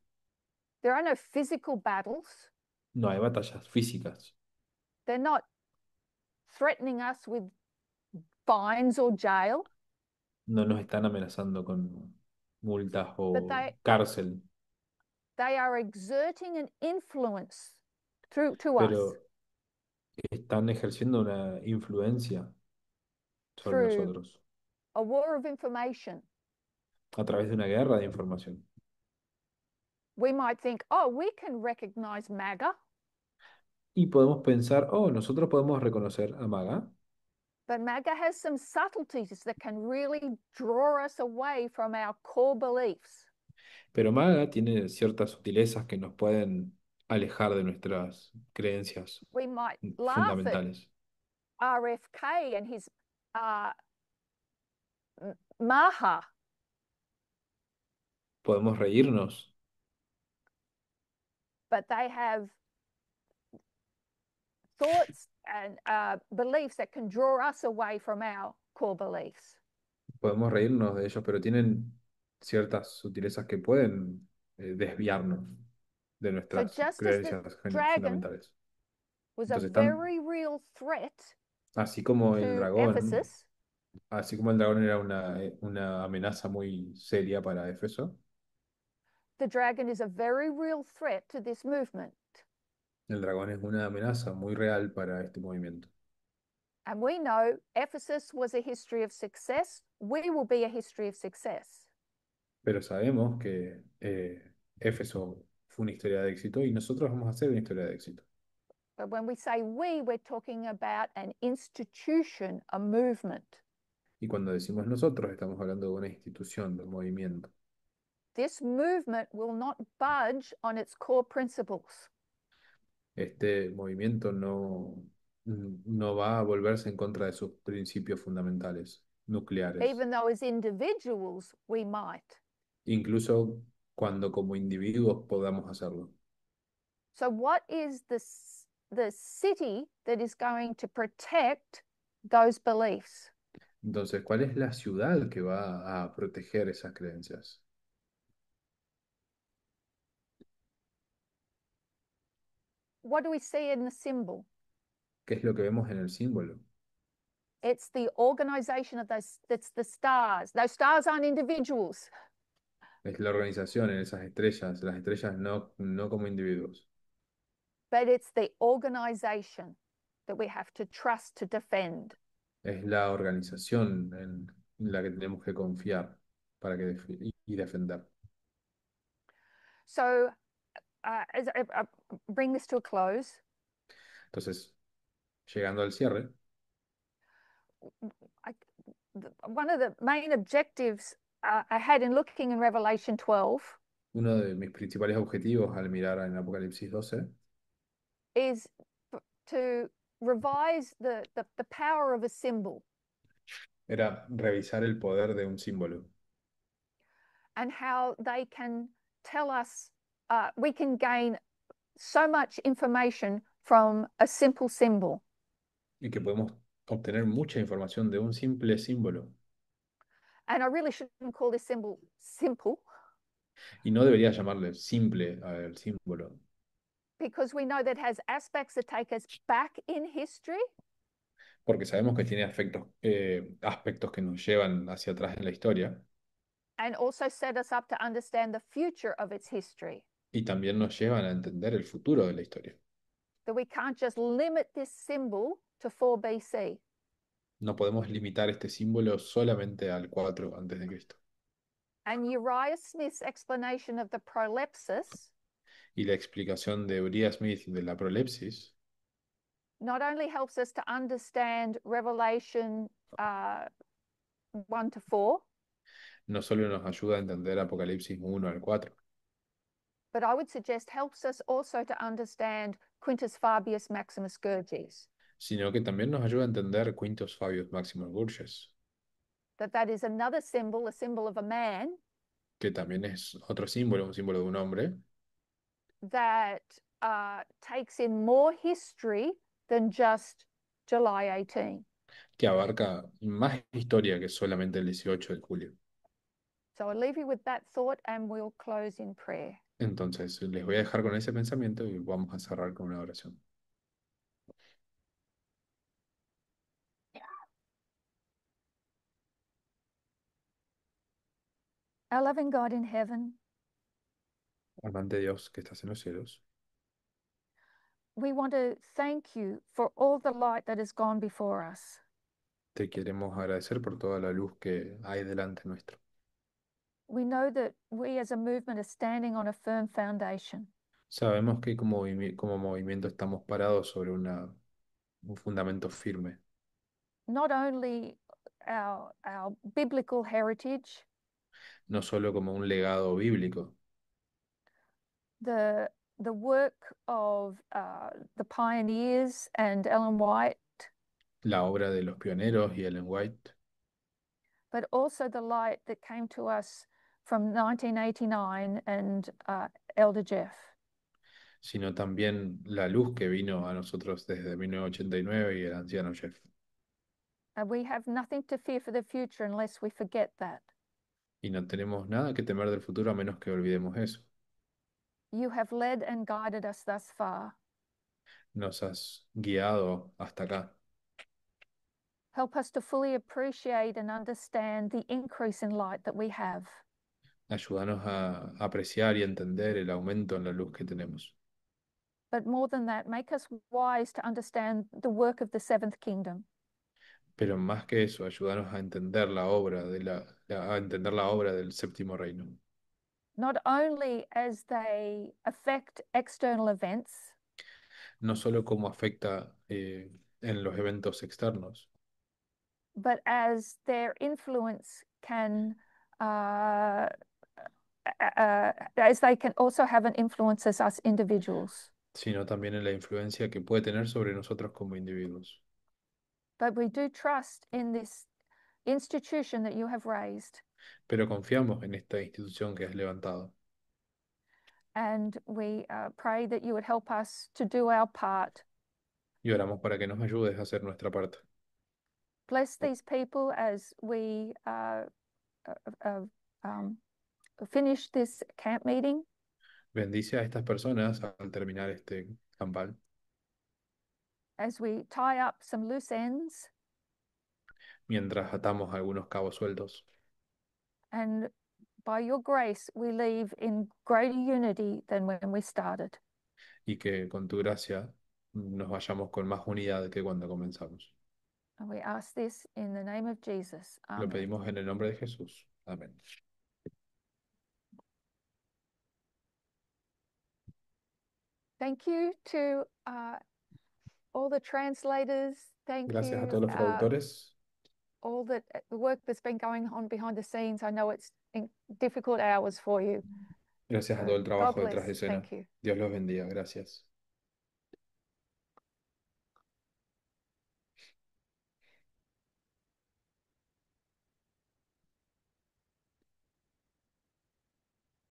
There are no physical battles. No hay batallas físicas. They're not threatening us with fines or jail, No nos están amenazando con multas but o cárcel, they are exerting an influence through to us pero están ejerciendo una influencia sobre through nosotros a war of information. a través de una guerra de información. We might think, oh, we can recognize MAGA, Y podemos pensar, oh, nosotros podemos reconocer a Maga, but MAGA has some subtleties that can really draw us away from our core beliefs. pero Maga tiene ciertas sutilezas que nos pueden alejar de nuestras creencias We might laugh at fundamentales. RFK and his uh, Maha, Podemos reírnos, but they have thoughts and beliefs that can draw us away from our core beliefs. podemos reírnos de ellos, pero tienen ciertas sutilezas que pueden desviarnos de So nuestras just as the creencias dragon fundamentales. was a Entonces están, very real threat así como el to dragón, Ephesus, así como el dragón era una amenaza muy seria para Éfeso, the dragon is a very real threat to this movement. el dragón es una amenaza muy real para este movimiento. And we know Ephesus was a history of success. We will be a history of success. Pero sabemos que Éfeso fue una historia de éxito y nosotros vamos a hacer una historia de éxito. But when we say we, we're talking about an institution, a movement. Y cuando decimos nosotros, estamos hablando de una institución, de un movimiento. This movement will not budge on its core principles. Este movimiento no va a volverse en contra de sus principios fundamentales, nucleares. Even though as individuals we might. Incluso cuando como individuos podamos hacerlo. So, what is the city that is going to protect those beliefs? Entonces, ¿cuál es la ciudad que va a proteger esas creencias? What do we see in the symbol? ¿Qué es lo que vemos en el símbolo? It's the organization of those, that's the stars. Those stars aren't individuals, Es la organización en esas estrellas, las estrellas no como individuos. but it's the organization that we have to trust to defend. Es la organización en la que tenemos que confiar para y defender. So, as I bring this to a close, Entonces, llegando al cierre, I, one of the main objectives I had in looking in Revelation 12 uno de mis principales objetivos al mirar en Apocalipsis 12 is to revise the power of a symbol era revisar el poder de un símbolo and how they can tell us, we can gain so much information from a simple symbol. y que podemos obtener mucha información de un simple símbolo. And I really shouldn't call this symbol simple Y no debería llamarle simple al símbolo, because we know that it has aspects that take us back in history porque sabemos que tiene aspectos que nos llevan hacia atrás en la historia and also set us up to understand the future of its history. y también nos llevan a entender el futuro de la historia. That we can't just limit this symbol to 4 BC. No podemos limitar este símbolo solamente al 4 antes de Cristo. And Uriah Smith's explanation of the prolepsis Y la explicación de Uriah Smith de la prolepsis not only helps us to understand Revelation 1 to 4, no solo nos ayuda a entender Apocalipsis 1 al 4, but I would suggest helps us also to understand Quintus Fabius Maximus Gurgis, sino que también nos ayuda a entender Quintus Fabius Maximus Burgess, that is another symbol, a symbol of a man que también es otro símbolo, un símbolo de un hombre, that takes in more history than just July 18. que abarca más historia que solamente el 18 de julio. So I'll leave you with that thought and we'll close in prayer. Entonces, les voy a dejar con ese pensamiento y vamos a cerrar con una oración. Our loving God in heaven, Amante Dios que estás en los cielos, we want to thank you for all the light that has gone before us. te queremos agradecer por toda la luz que hay delante nuestro. We know that we as a movement are standing on a firm foundation. Sabemos que como movimiento estamos parados sobre un fundamento firme, Not only our biblical heritage, no solo como un legado bíblico, the the work of the pioneers and Ellen White, la obra de los pioneros y Ellen White, but also the light that came to us from 1989 and Elder Jeff. sino también la luz que vino a nosotros desde 1989 y el anciano Jeff. We have nothing to fear for the future unless we forget that. Y no tenemos nada que temer del futuro a menos que olvidemos eso. You have led and guided us thus far. Nos has guiado hasta acá. Help us to fully appreciate and understand the increase in light that we have. Ayúdanos a apreciar y entender el aumento en la luz que tenemos. But more than that, make us wise to understand the work of the seventh kingdom. Pero más que eso, ayúdanos a entender la obra a entender la obra del séptimo reino. Not only as they affect external events, No solo cómo afecta en los eventos externos, but as their influence can, uh, as they can also have an influence as us individuals. sino también en la influencia que puede tener sobre nosotros como individuos. But we do trust in this institution that you have raised, Pero confiamos en esta institución que has levantado and we pray that you would help us to do our part. y oramos para que nos ayudes a hacer nuestra parte. Bless these people as we uh, uh, um, finish this camp meeting, Bendice a estas personas al terminar este campal, as we tie up some loose ends, mientras atamos algunos cabos sueltos and by your grace, we leave in greater unity than when we started. y que con tu gracia nos vayamos con más unidad que cuando comenzamos. And we ask this in the name of Jesus. Lo Amen. pedimos en el nombre de Jesús. Amén. Thank you to all the translators. Thank Gracias a you, todos los traductores. all the work that's been going on behind the scenes. I know it's in difficult hours for you. Gracias a todo el God trabajo detrás de bless. escena. Thank you. Dios los bendiga. Gracias.